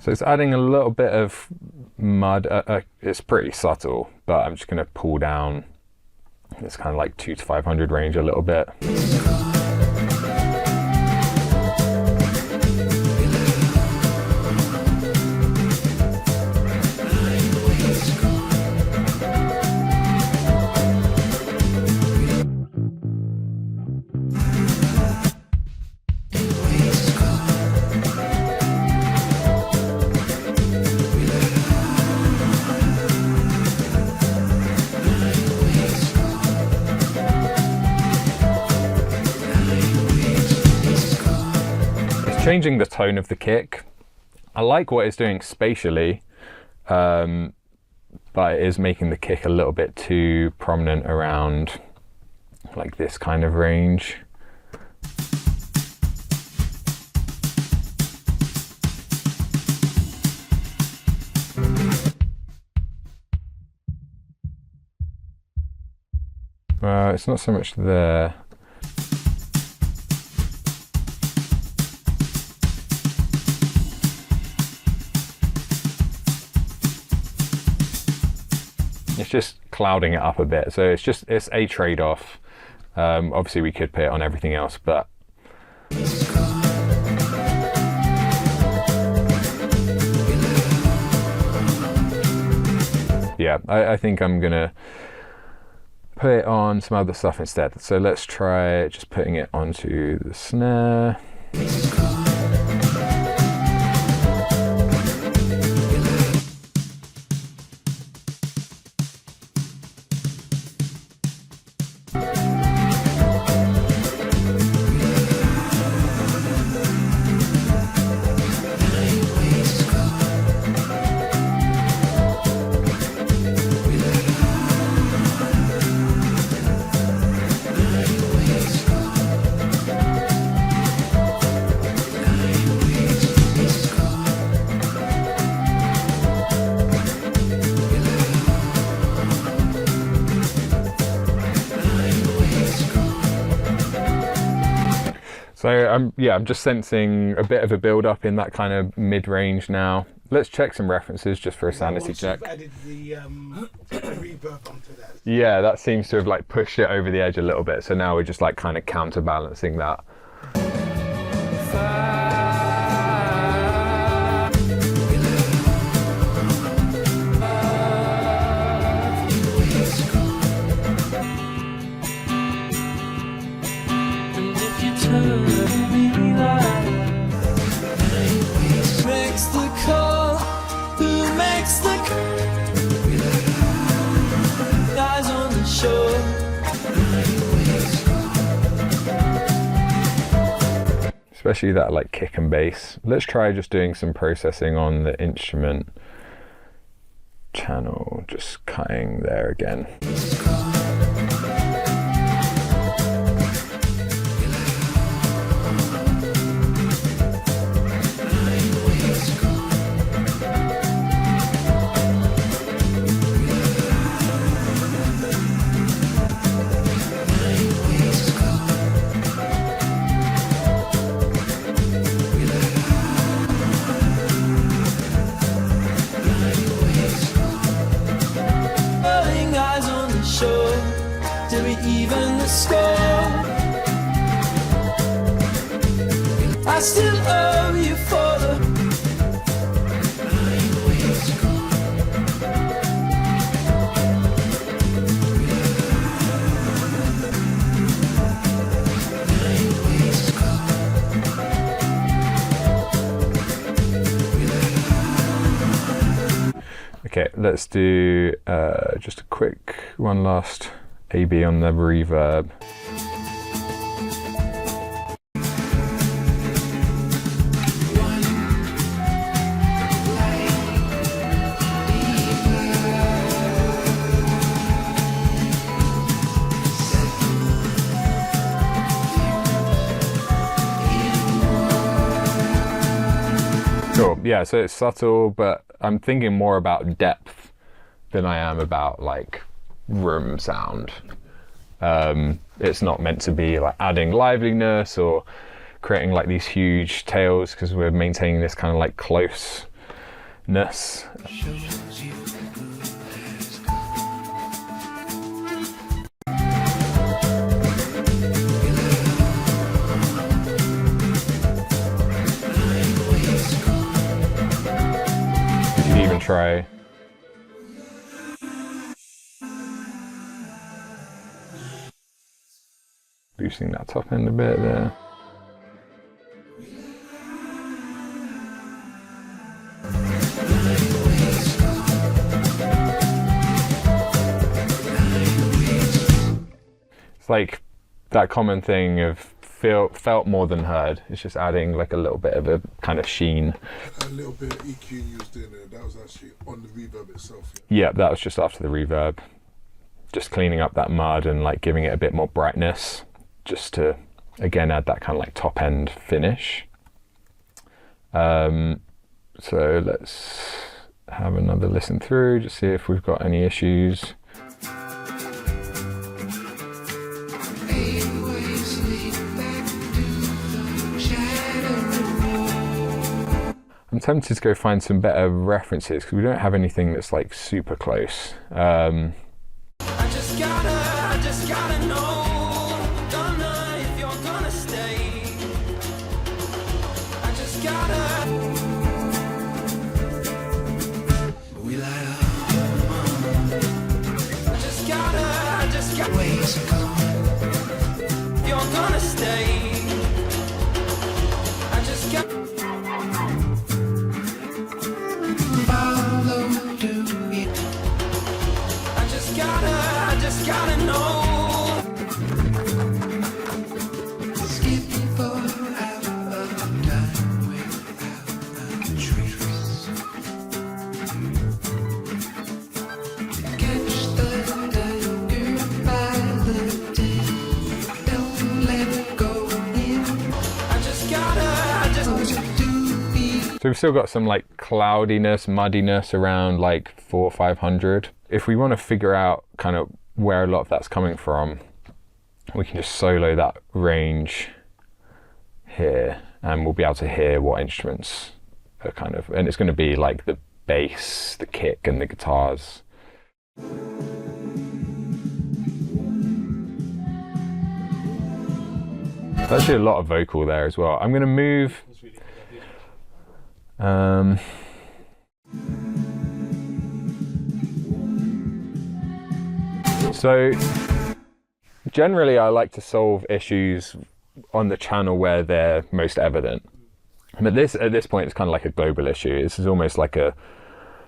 So it's adding a little bit of mud. It's pretty subtle, but I'm just going to pull down this kind of like 200 to 500 range a little bit. changing the tone of the kick. I like what it's doing spatially, but it is making the kick a little bit too prominent around like this kind of range. It's not so much there. It's just clouding it up a bit, so it's a trade-off. Obviously we could put it on everything else, but yeah, I think I'm gonna put it on some other stuff instead. So let's try just putting it onto the snare. So I'm just sensing a bit of a build up in that kind of mid-range now. Let's check some references just for a sanity check. Added the reverb onto that. Yeah, that seems to have like pushed it over the edge a little bit. So now we're just like kind of counterbalancing that. Especially that like kick and bass. Let's try just doing some processing on the instrument channel, just cutting there again. I still owe you for the Okay, let's do just a quick one last A/B on the reverb. Cool. Yeah, so it's subtle, but I'm thinking more about depth than I am about like room sound. It's not meant to be like adding liveliness or creating like these huge tails, because we're maintaining this kind of like closeness. You could even try boosting that top end a bit there. It's like that common thing of felt more than heard. It's just adding like a little bit of a kind of sheen. A little bit of EQ you was doing there, that was actually on the reverb itself. Yeah, that was just after the reverb. Just cleaning up that mud and like giving it a bit more brightness, just to again add that kind of like top end finish. So let's have another listen through, just see if we've got any issues. I'm tempted to go find some better references because we don't have anything that's like super close. I just gotta know, don't know if you're gonna stay. I just gotta. We light up. I just got ways to go. If you're gonna stay. I just got. Follow to it. I just gotta know. Skip for out of time without a trace. Catch the tiger by the tail. Don't let it go in. I just do be. So we've still got some like cloudiness, muddiness around like 400 or 500. If we want to figure out kind of where a lot of that's coming from, we can just solo that range here and we'll be able to hear what instruments are kind of, and it's going to be like the bass, the kick and the guitars. There's actually a lot of vocal there as well. I'm going to move so generally I like to solve issues on the channel where they're most evident. But at this point it's kind of like a global issue. This is almost like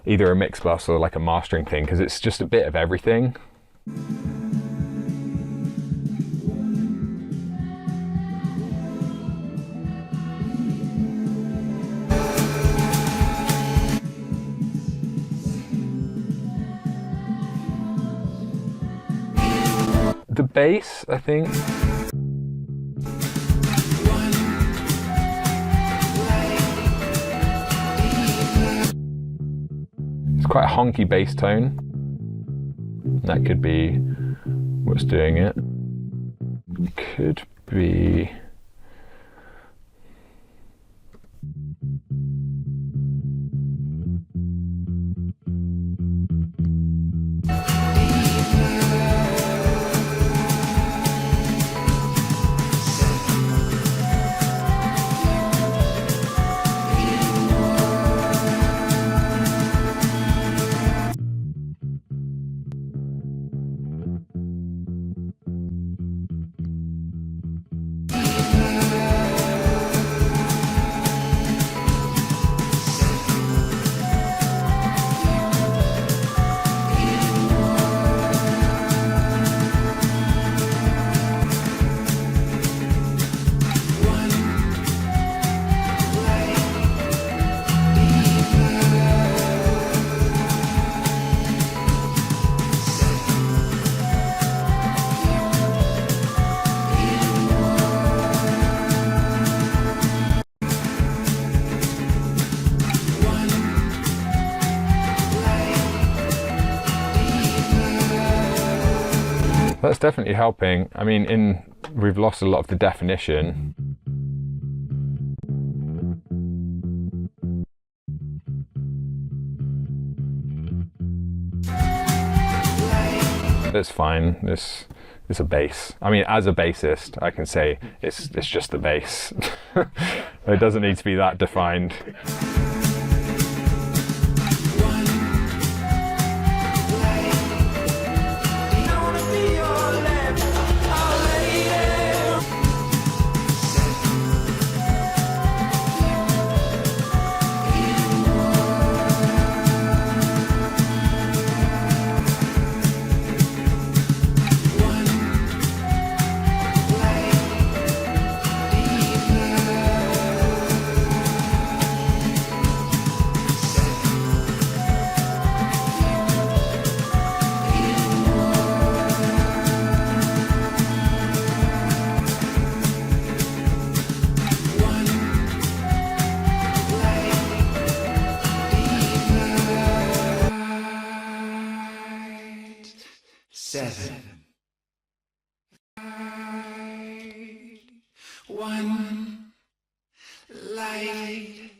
either a mix bus or like a mastering thing because it's just a bit of everything. The bass, I think. It's quite a honky bass tone. That could be what's doing it. Could be. That's definitely helping. I mean, we've lost a lot of the definition. It's fine. It's a bass. I mean, as a bassist, I can say it's just the bass. It doesn't need to be that defined. 7. One light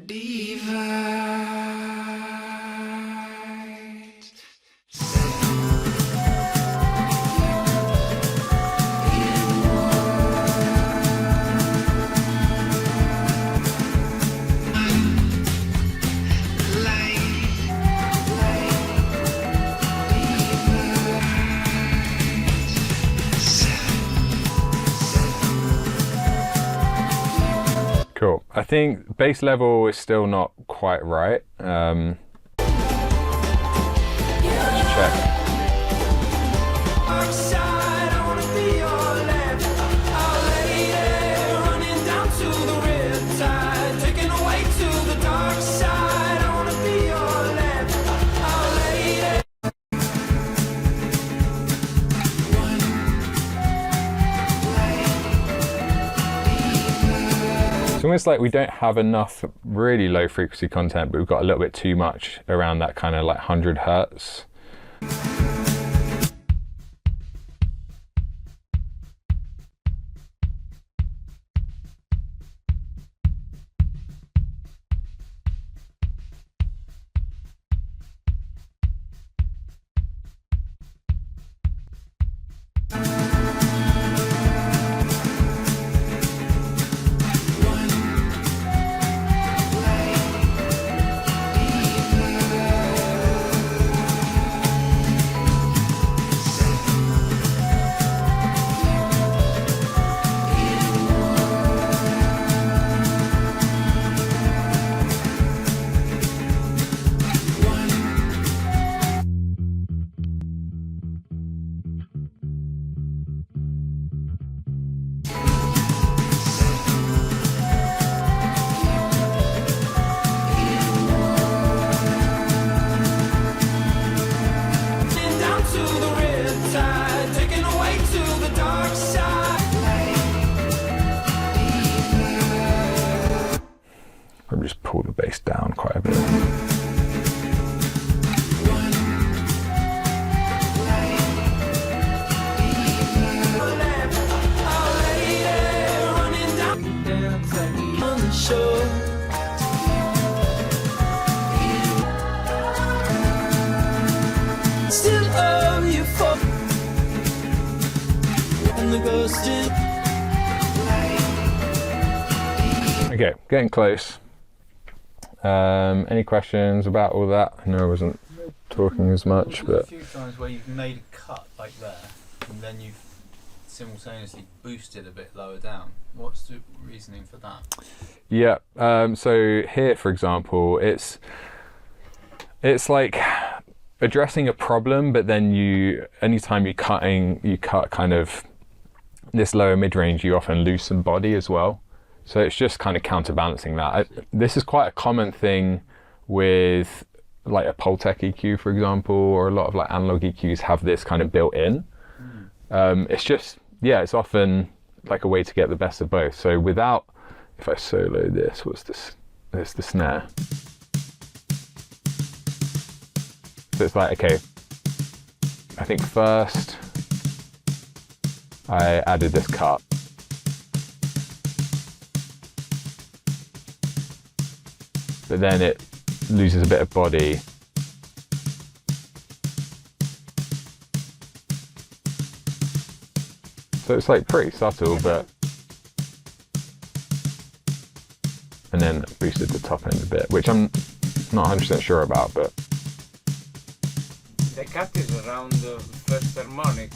divides. 7. Cool. I think bass level is still not quite right. Let's check. It's almost like we don't have enough really low frequency content, but we've got a little bit too much around that kind of like 100 hertz. I'll just pull the bass down quite a bit. Okay, getting close. Any questions about all that? I know I wasn't talking as much, but a few times where you've made a cut like there, and then you've simultaneously boosted a bit lower down. What's the reasoning for that? yeah. So here, for example, it's like addressing a problem, but then anytime you cut kind of this lower mid-range, you often loosen body as well. So it's just kind of counterbalancing that. This is quite a common thing with like a Pultec EQ, for example, or a lot of like analog EQs have this kind of built in. It's just, yeah, it's often like a way to get the best of both. So without, if I solo this, what's this? There's the snare. So it's like, okay, I think first I added this cut. But then it loses a bit of body. So it's like pretty subtle, but... And then boosted the top end a bit, which I'm not 100% sure about, but... The cut is around the first harmonic.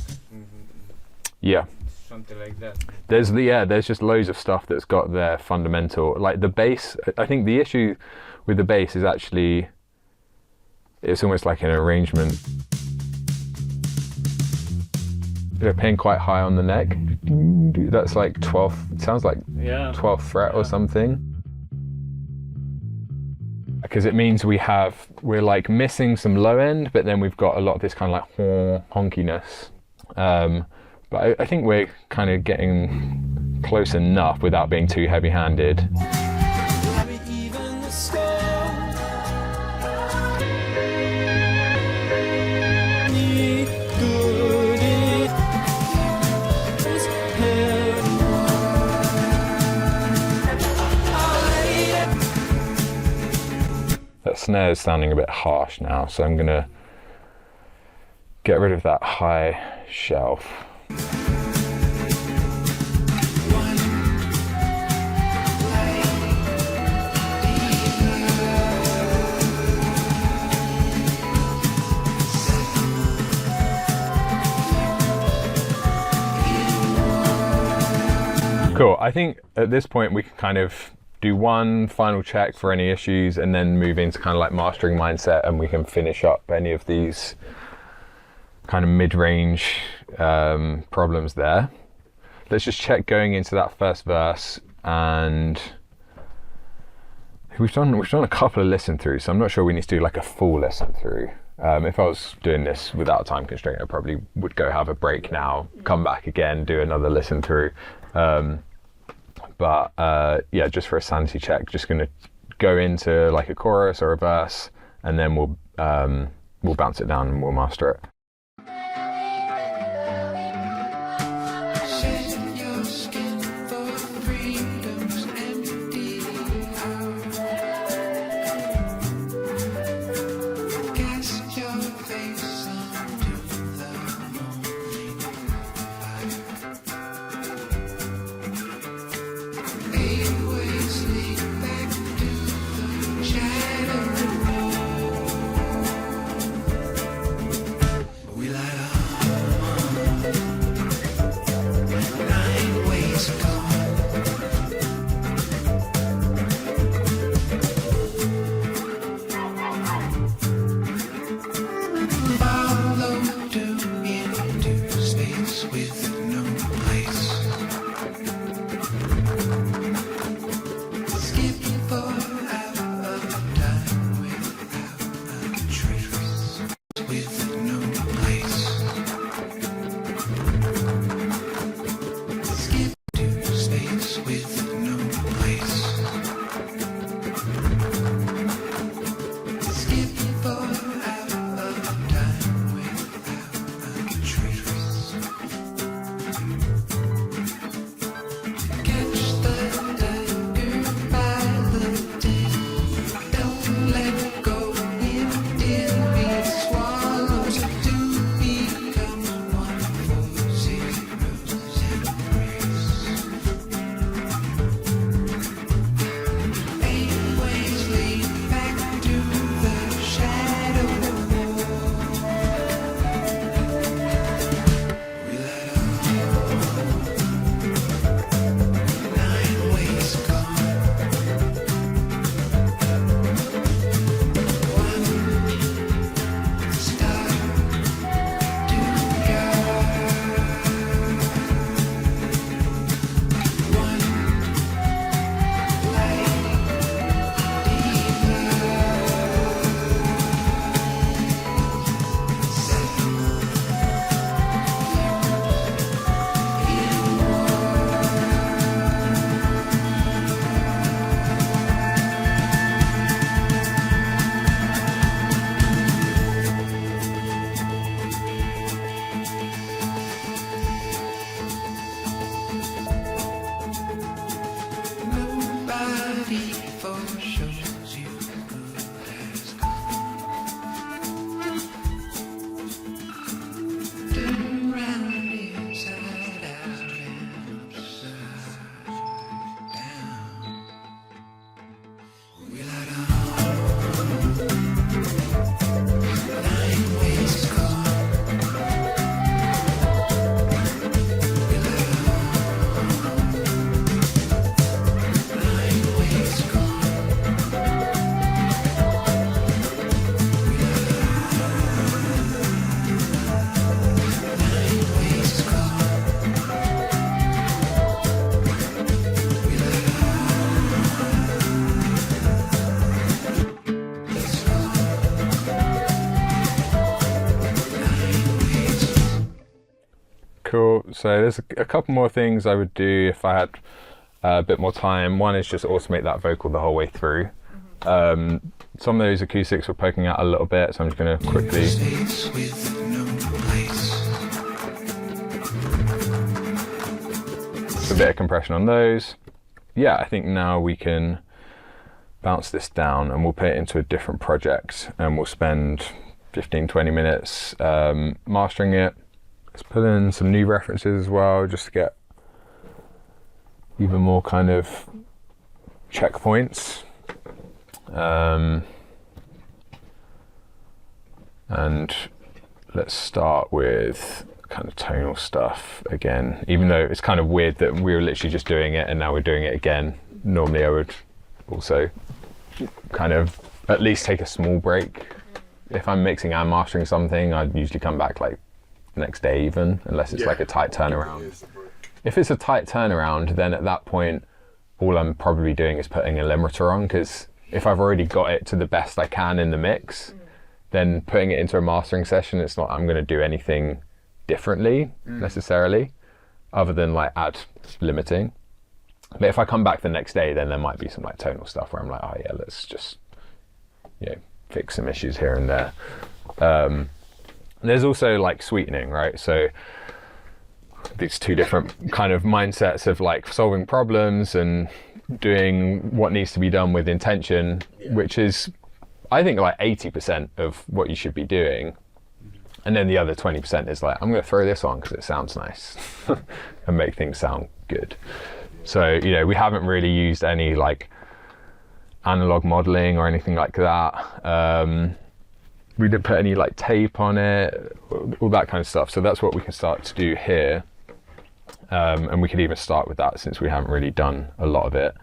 Yeah. Something like that. There's just loads of stuff that's got their fundamental, like the bass. I think the issue with the bass is actually it's almost like an arrangement. They're playing quite high on the neck. That's like 12th. It sounds like 12th fret or something. Because it means we're like missing some low end, but then we've got a lot of this kind of like honkiness. But I think we're kind of getting close enough without being too heavy-handed. snare's sounding a bit harsh now, so I'm gonna get rid of that high shelf. Cool, I think at this point we can kind of do one final check for any issues and then move into kind of like mastering mindset, and we can finish up any of these kind of mid-range problems there. Let's just check going into that first verse, and we've done a couple of listen throughs, so I'm not sure we need to do like a full listen through. If I was doing this without a time constraint, I probably would go have a break now, come back again, do another listen through. But yeah, just for a sanity check, just going to go into like a chorus or a verse, and then we'll bounce it down and we'll master it. Shed your skin for freedom's empty hour. Cast your face onto the morning fire. 8 ways lead back to the shadow. We light up 9 ways gone. Follow into space with no place. Skip for out of time without a trace. With no place. Skip to space with no place. Skip for out of time without a trace. Catch the dagger by the tail. Don't let go until it swallows. To become one for zeros and 8 ways lead back to the shadow. We light up 9 ways gone. 1 star to guide. 1 light nobody foreshows you who has gone. Turn around inside out and upside down. We light up 9 ways gone. We light up 9 ways gone. Cool, so there's a couple more things I would do if I had a bit more time. One is just automate that vocal the whole way through. Some of those acoustics were poking out a little bit, so I'm just going to quickly Space with no place. a bit of compression on those. Yeah, I think now we can bounce this down and we'll put it into a different project and we'll spend 15-20 minutes mastering it. Let's put in some new references as well, just to get even more kind of checkpoints. And let's start with kind of tonal stuff again, even though it's kind of weird that we were literally just doing it and now we're doing it again. Normally I would also kind of at least take a small break. If I'm mixing and mastering something, I'd usually come back like the next day even, unless it's like a tight turnaround. If it's a tight turnaround, then at that point all I'm probably doing is putting a limiter on, because if I've already got it to the best I can in the mix, then putting it into a mastering session, it's not I'm going to do anything differently necessarily, other than like add limiting. But if I come back the next day, then there might be some like tonal stuff where I'm like, oh yeah, let's just, you know, fix some issues here and there. There's also like sweetening, right? So these two different kind of mindsets of like solving problems and doing what needs to be done with intention, which is, I think, like 80% of what you should be doing. And then the other 20% is like, I'm going to throw this on because it sounds nice and make things sound good. So, you know, we haven't really used any like analog modeling or anything like that. We didn't put any like tape on it, all that kind of stuff. So that's what we can start to do here. And we could even start with that since we haven't really done a lot of it.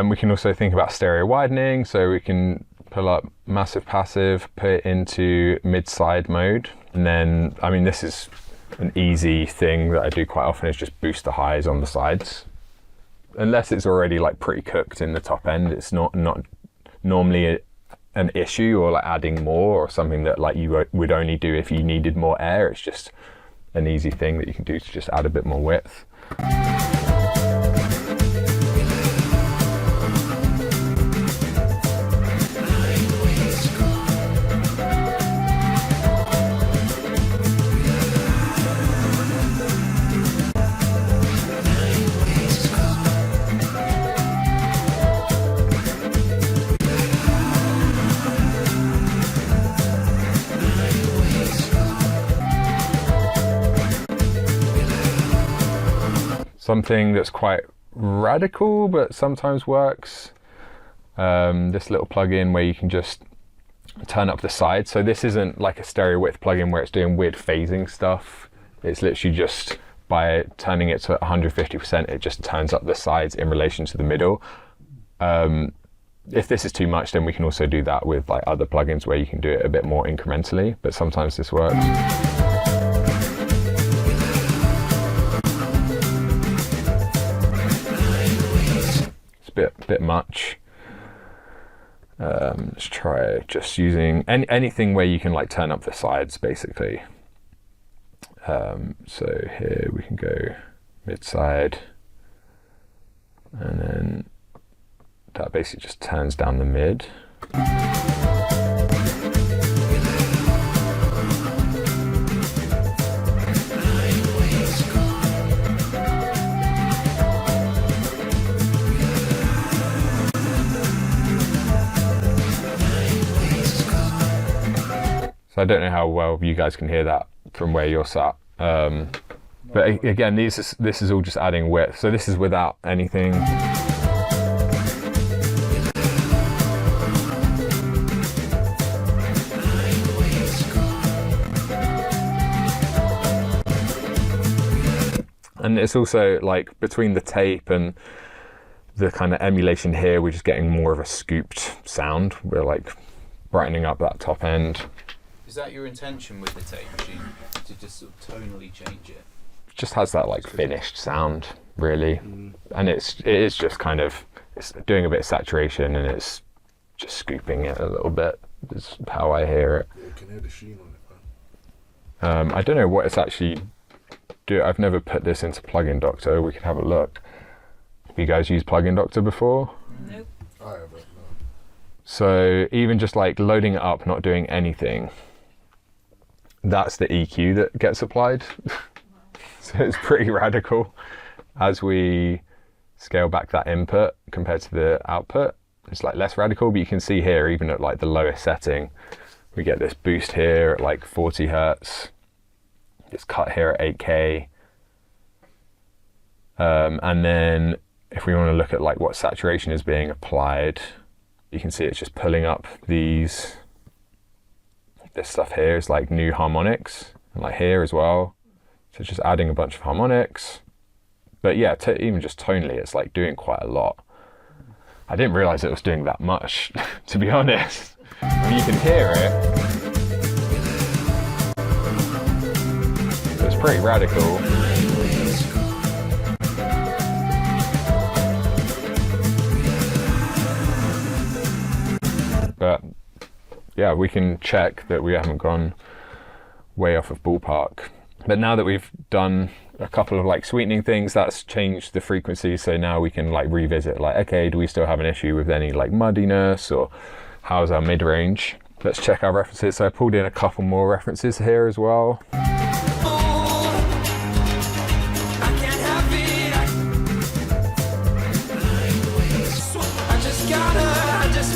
We can also think about stereo widening, so we can pull up massive passive, put it into mid-side mode, and then, I mean, this is an easy thing that I do quite often, is just boost the highs on the sides. Unless it's already like pretty cooked in the top end, it's not normally an issue, or like adding more, or something that like you would only do if you needed more air. It's just an easy thing that you can do to just add a bit more width. Something that's quite radical but sometimes works, this little plugin where you can just turn up the sides. So this isn't like a stereo width plugin where it's doing weird phasing stuff. It's literally just by turning it to 150%, it just turns up the sides in relation to the middle. If this is too much, then we can also do that with like other plugins where you can do it a bit more incrementally, but sometimes this works. Bit much. Let's try just using anything where you can like turn up the sides basically. So here we can go mid-side, and then that basically just turns down the mid. I don't know how well you guys can hear that from where you're sat, but again, this is all just adding width. So this is without anything. And it's also like between the tape and the kind of emulation here, we're just getting more of a scooped sound. We're like brightening up that top end. Is that your intention with the tape machine, to just sort of tonally change it? just has that like finished sound really, and it is just kind of, it's doing a bit of saturation and it's just scooping it a little bit. Is how I hear it. Yeah, you can hear the sheen on it, man. I don't know what it's actually do. I've never put this into Plugin Doctor. We could have a look. Have you guys used Plugin Doctor before? Nope. I haven't, no. So even just like loading it up, not doing anything, that's the EQ that gets applied. So it's pretty radical. As we scale back that input compared to the output, it's like less radical, but you can see here, even at like the lowest setting, we get this boost here at like 40 Hertz, this cut here at 8K. And then if we want to look at like what saturation is being applied, you can see it's just pulling up this stuff here is like new harmonics, and like here as well. So just adding a bunch of harmonics. But yeah, even just tonally, it's like doing quite a lot. I didn't realize it was doing that much, to be honest. When you can hear it, it's pretty radical. But yeah, we can check that we haven't gone way off of ballpark. But now that we've done a couple of like sweetening things, that's changed the frequency. So now we can like revisit like, okay, do we still have an issue with any like muddiness, or how's our mid-range? Let's check our references. So I pulled in a couple more references here as well.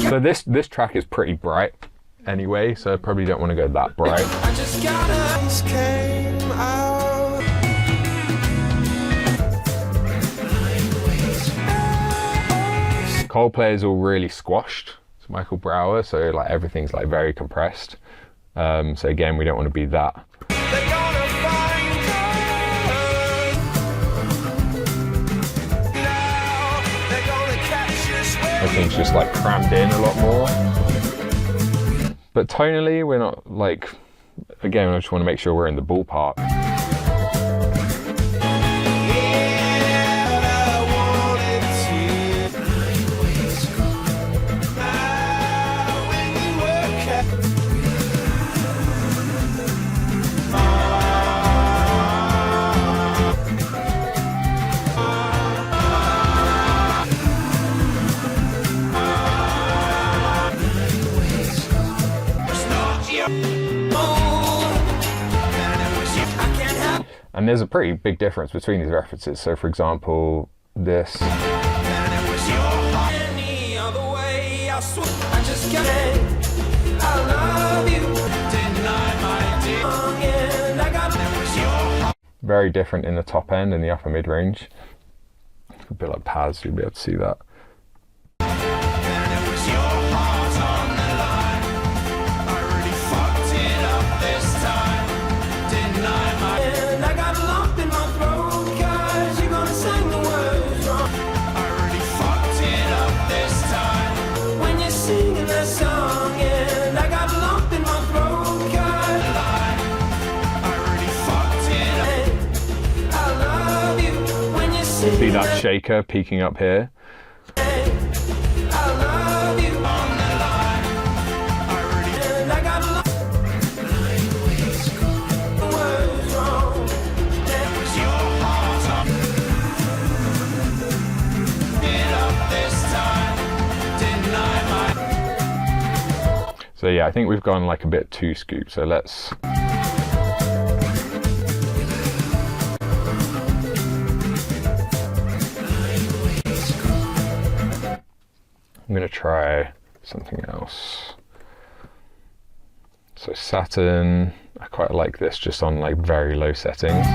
So this track is pretty bright anyway, so I probably don't want to go that bright. Coldplay is all really squashed. It's Michael Brower, so like everything's like very compressed. So again, we don't want to be that. Everything's just like crammed in a lot more. But tonally, we're not like, again, I just want to make sure we're in the ballpark. And there's a pretty big difference between these references. So for example, this. Very different in the top end and the upper mid range. A bit like Paz, you'll be able to see that. See that shaker peaking up here. So yeah, I think we've gone like a bit too scoop, so let's... I'm going to try something else. So Saturn, I quite like this just on like very low settings.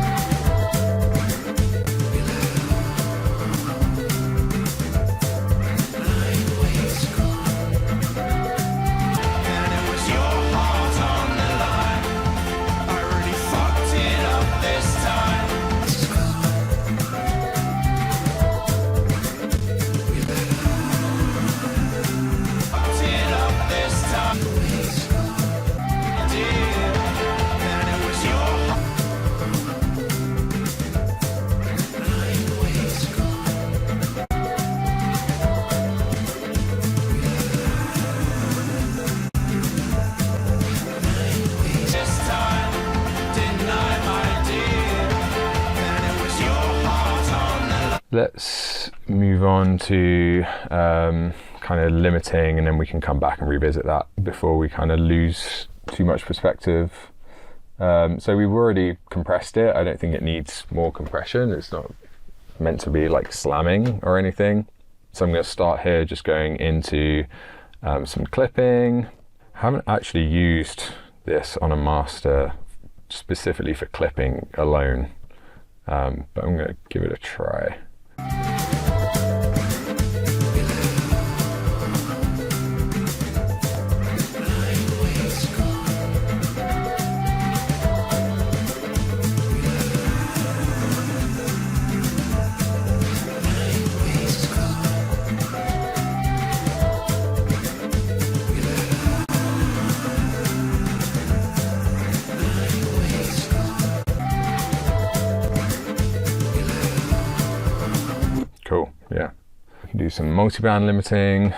Let's move on to kind of limiting, and then we can come back and revisit that before we kind of lose too much perspective. So we've already compressed it. I don't think it needs more compression. It's not meant to be like slamming or anything. So I'm going to start here just going into some clipping. I haven't actually used this on a master specifically for clipping alone, but I'm going to give it a try. Cool, yeah. We can do some multi-band limiting.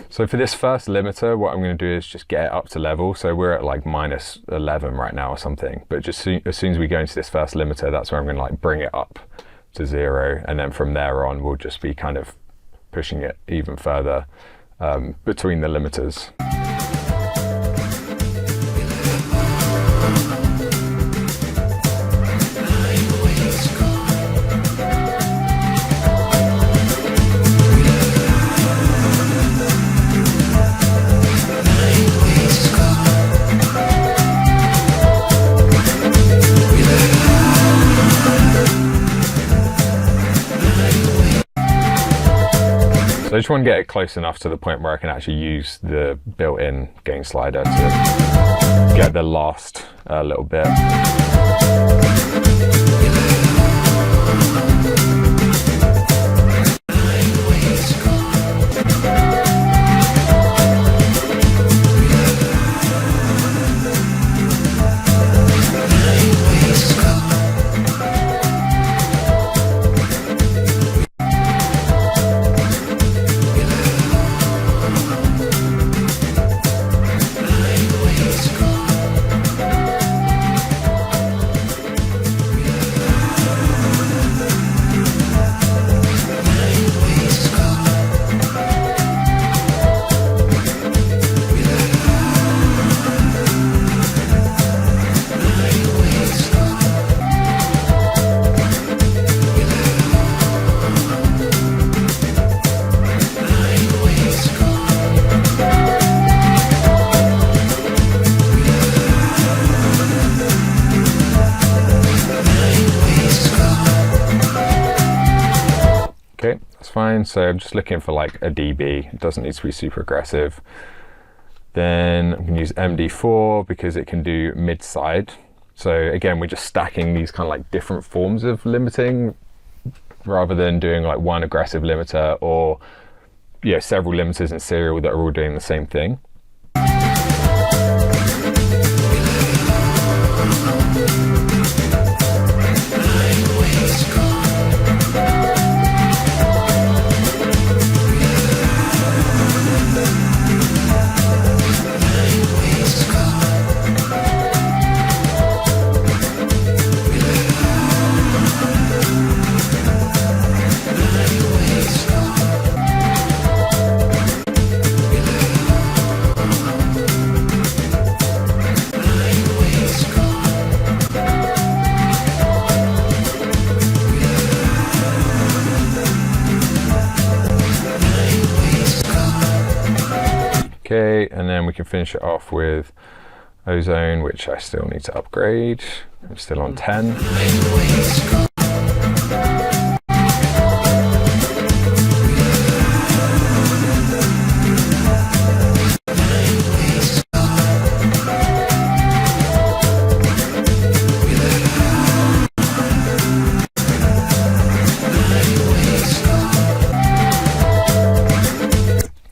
So for this first limiter, what I'm going to do is just get it up to level. So we're at like -11 right now or something. But just as soon as we go into this first limiter, that's where I'm going to like bring it up to 0. And then from there on, we'll just be kind of pushing it even further between the limiters. So I just want to get it close enough to the point where I can actually use the built-in gain slider to get the last little bit. Okay, that's fine. So I'm just looking for like a dB. It doesn't need to be super aggressive. Then I'm going to use MD4 because it can do mid-side. So again, we're just stacking these kind of like different forms of limiting rather than doing like one aggressive limiter or several limiters in serial that are all doing the same thing. Okay, and then we can finish it off with ozone, which I still need to upgrade. I'm still on 10.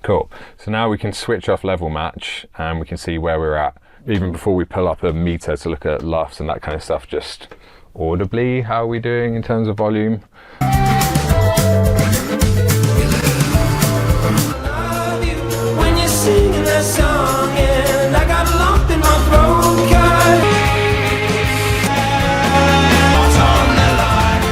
Cool. So now we can switch off level match and we can see where we're at even before we pull up a meter to look at LUFS and that kind of stuff, just audibly. How are we doing in terms of volume? When you're singing that song and I got a lump in my throat, 'cause what's on the line?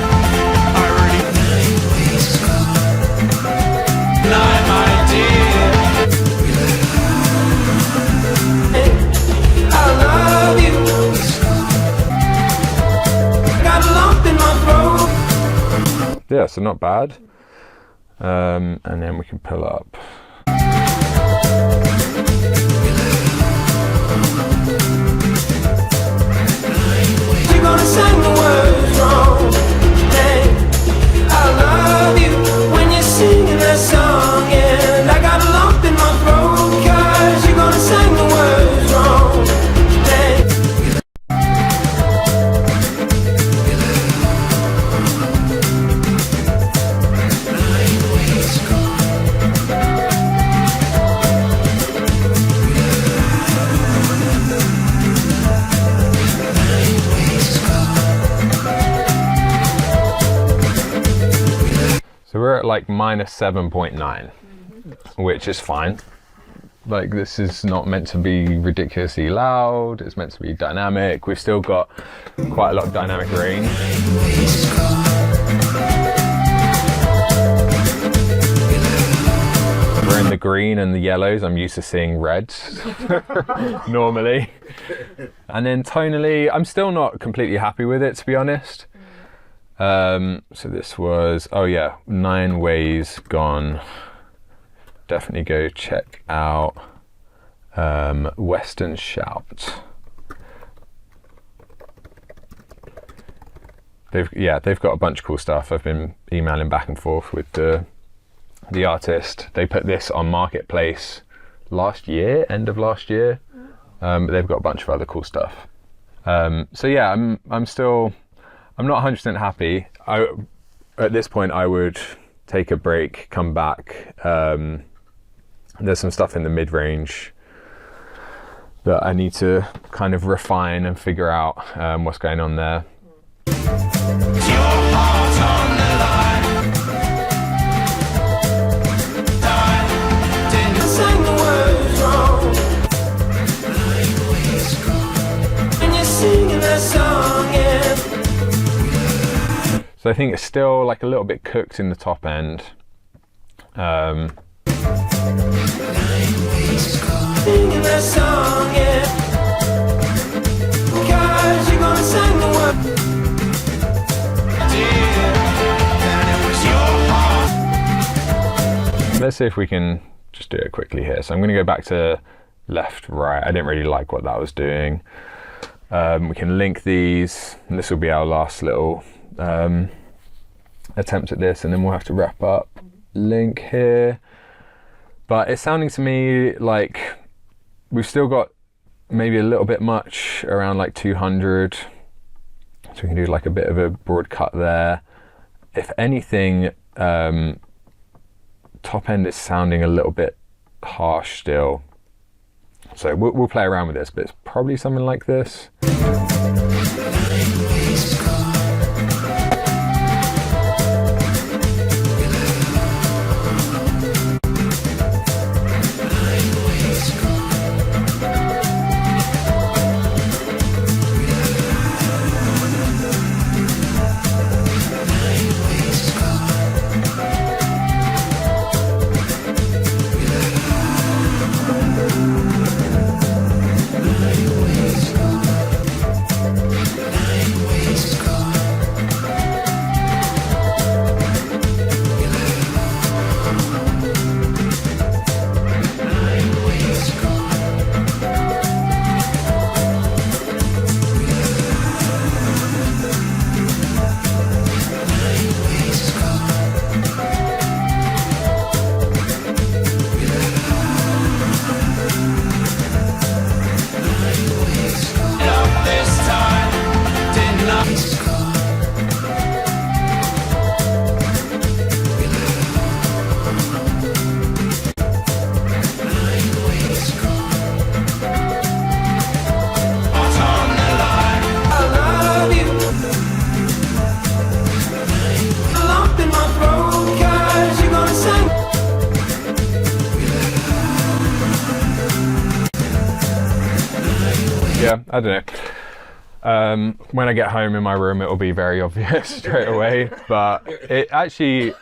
Yeah, so not bad. And then we can pull up. You're gonna sing the words wrong. Hey, I love you when you're singing that song, and I got a lump in my throat 'cause you're gonna sing the words wrong. Hey. So we're at like minus 7.9, which is fine. Like, this is not meant to be ridiculously loud, it's meant to be dynamic. We've still got quite a lot of dynamic range. We're in the green and the yellows. I'm used to seeing reds normally. And then tonally, I'm still not completely happy with it, to be honest. So this was, oh yeah, 9 Ways gone. Definitely go check out Western Shout. They've got a bunch of cool stuff. I've been emailing back and forth with the artist. They put this on Marketplace end of last year. But they've got a bunch of other cool stuff. So yeah, I'm not 100% happy. At this point, I would take a break, come back. There's some stuff in the mid-range that I need to kind of refine and figure out what's going on there. So I think it's still like a little bit cooked in the top end. Let's see if we can just do it quickly here. So I'm going to go back to left, right. I didn't really like what that was doing. We can link these, and this will be our last little attempt at this, and then we'll have to wrap up. Link here. But it's sounding to me like we've still got maybe a little bit much, around like 200. So we can do like a bit of a broad cut there. If anything, top end is sounding a little bit harsh still. So we'll play around with this, but it's probably something like this. Yeah, I don't know. When I get home in my room, it will be very obvious straight away. But it actually,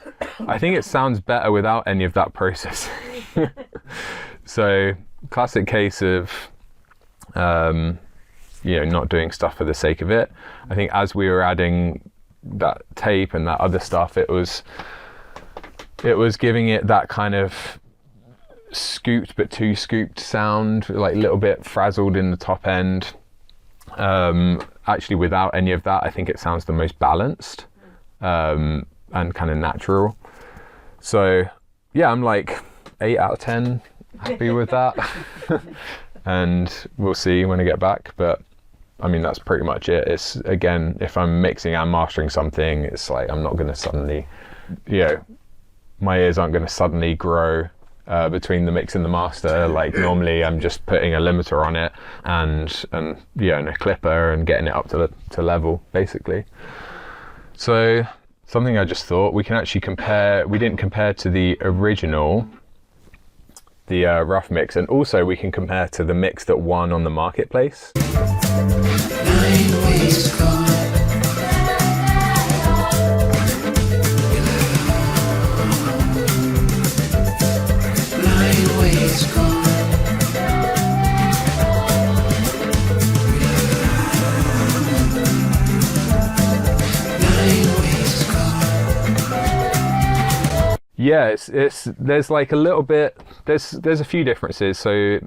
I think it sounds better without any of that processing. So, classic case of, not doing stuff for the sake of it. I think as we were adding that tape and that other stuff, it was giving it that kind of scooped but too scooped sound, like a little bit frazzled in the top end. Actually, without any of that, I think it sounds the most balanced and kind of natural. So yeah, I'm like 8 out of 10 happy with that. And we'll see when I get back, but I mean, that's pretty much it. It's, again, if I'm mixing and mastering something, it's like I'm not going to suddenly, my ears aren't going to suddenly grow between the mix and the master. Like normally I'm just putting a limiter on it and and a clipper and getting it up to level, basically. So something I just thought we can actually compare. We didn't compare to the original, the rough mix, and also we can compare to the mix that won on the marketplace. Yeah, it's there's like a little bit, there's a few differences. So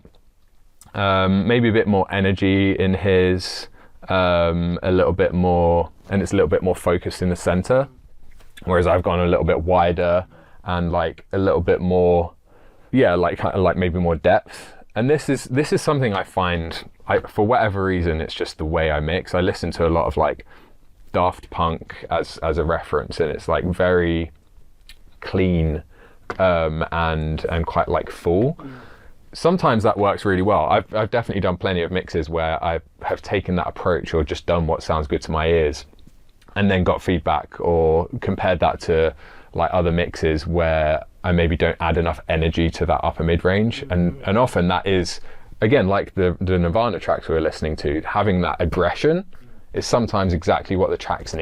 maybe a bit more energy in his, a little bit more, and it's a little bit more focused in the center, whereas I've gone a little bit wider and like a little bit more, like maybe more depth. And this is something I find, for whatever reason, it's just the way I mix. I listen to a lot of like Daft Punk as a reference, and it's like very clean and quite like full. Sometimes that works really well. I've definitely done plenty of mixes where I have taken that approach or just done what sounds good to my ears and then got feedback, or compared that to like other mixes where I maybe don't add enough energy to that upper mid range, and often that is, again, like the Nirvana tracks we were listening to, having that aggression is sometimes exactly what the track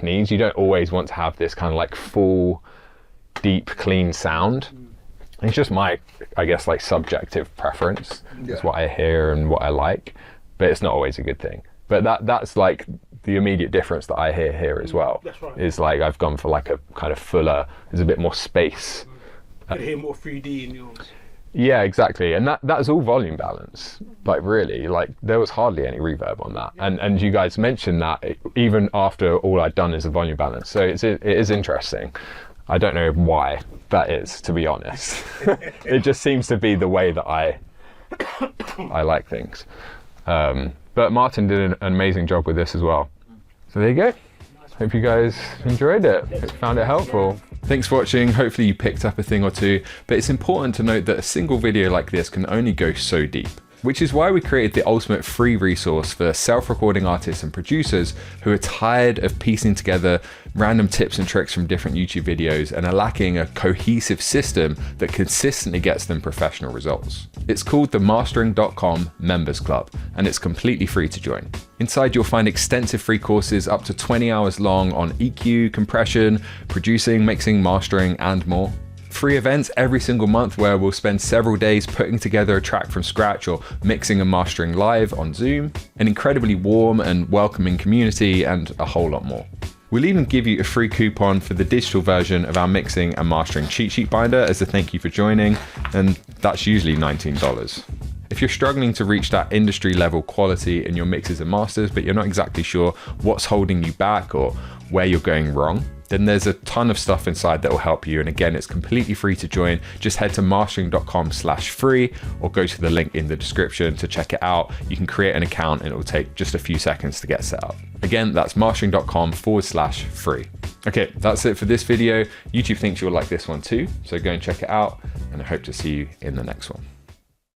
needs. You don't always want to have this kind of like full, deep, clean sound. It's just my, I guess, like subjective preference. It's what I hear and what I like, but it's not always a good thing. But that's like the immediate difference that I hear here as well. That's right. Is like I've gone for like a kind of fuller, there's a bit more space. You hear more 3D in yours. Yeah, exactly. And that's all volume balance. Like really, like there was hardly any reverb on that. And you guys mentioned that even after all I'd done is the volume balance. So it is interesting. I don't know why that is, to be honest. It just seems to be the way that I like things. But Martin did an amazing job with this as well. So there you go. Hope you guys enjoyed it. Found it helpful. Thanks for watching. Hopefully you picked up a thing or two, but it's important to note that a single video like this can only go so deep, which is why we created the ultimate free resource for self-recording artists and producers who are tired of piecing together random tips and tricks from different YouTube videos and are lacking a cohesive system that consistently gets them professional results. It's called the Mastering.com Members Club, and it's completely free to join. Inside you'll find extensive free courses up to 20 hours long on EQ, compression, producing, mixing, mastering, and more. Free events every single month where we'll spend several days putting together a track from scratch or mixing and mastering live on Zoom, an incredibly warm and welcoming community, and a whole lot more. We'll even give you a free coupon for the digital version of our mixing and mastering cheat sheet binder as a thank you for joining, and that's usually $19. If you're struggling to reach that industry level quality in your mixes and masters, but you're not exactly sure what's holding you back or where you're going wrong, then there's a ton of stuff inside that will help you. And again, it's completely free to join. Just head to mastering.com/free or go to the link in the description to check it out. You can create an account and it will take just a few seconds to get set up. Again, that's mastering.com/free. Okay, that's it for this video. YouTube thinks you'll like this one too, so go and check it out, and I hope to see you in the next one.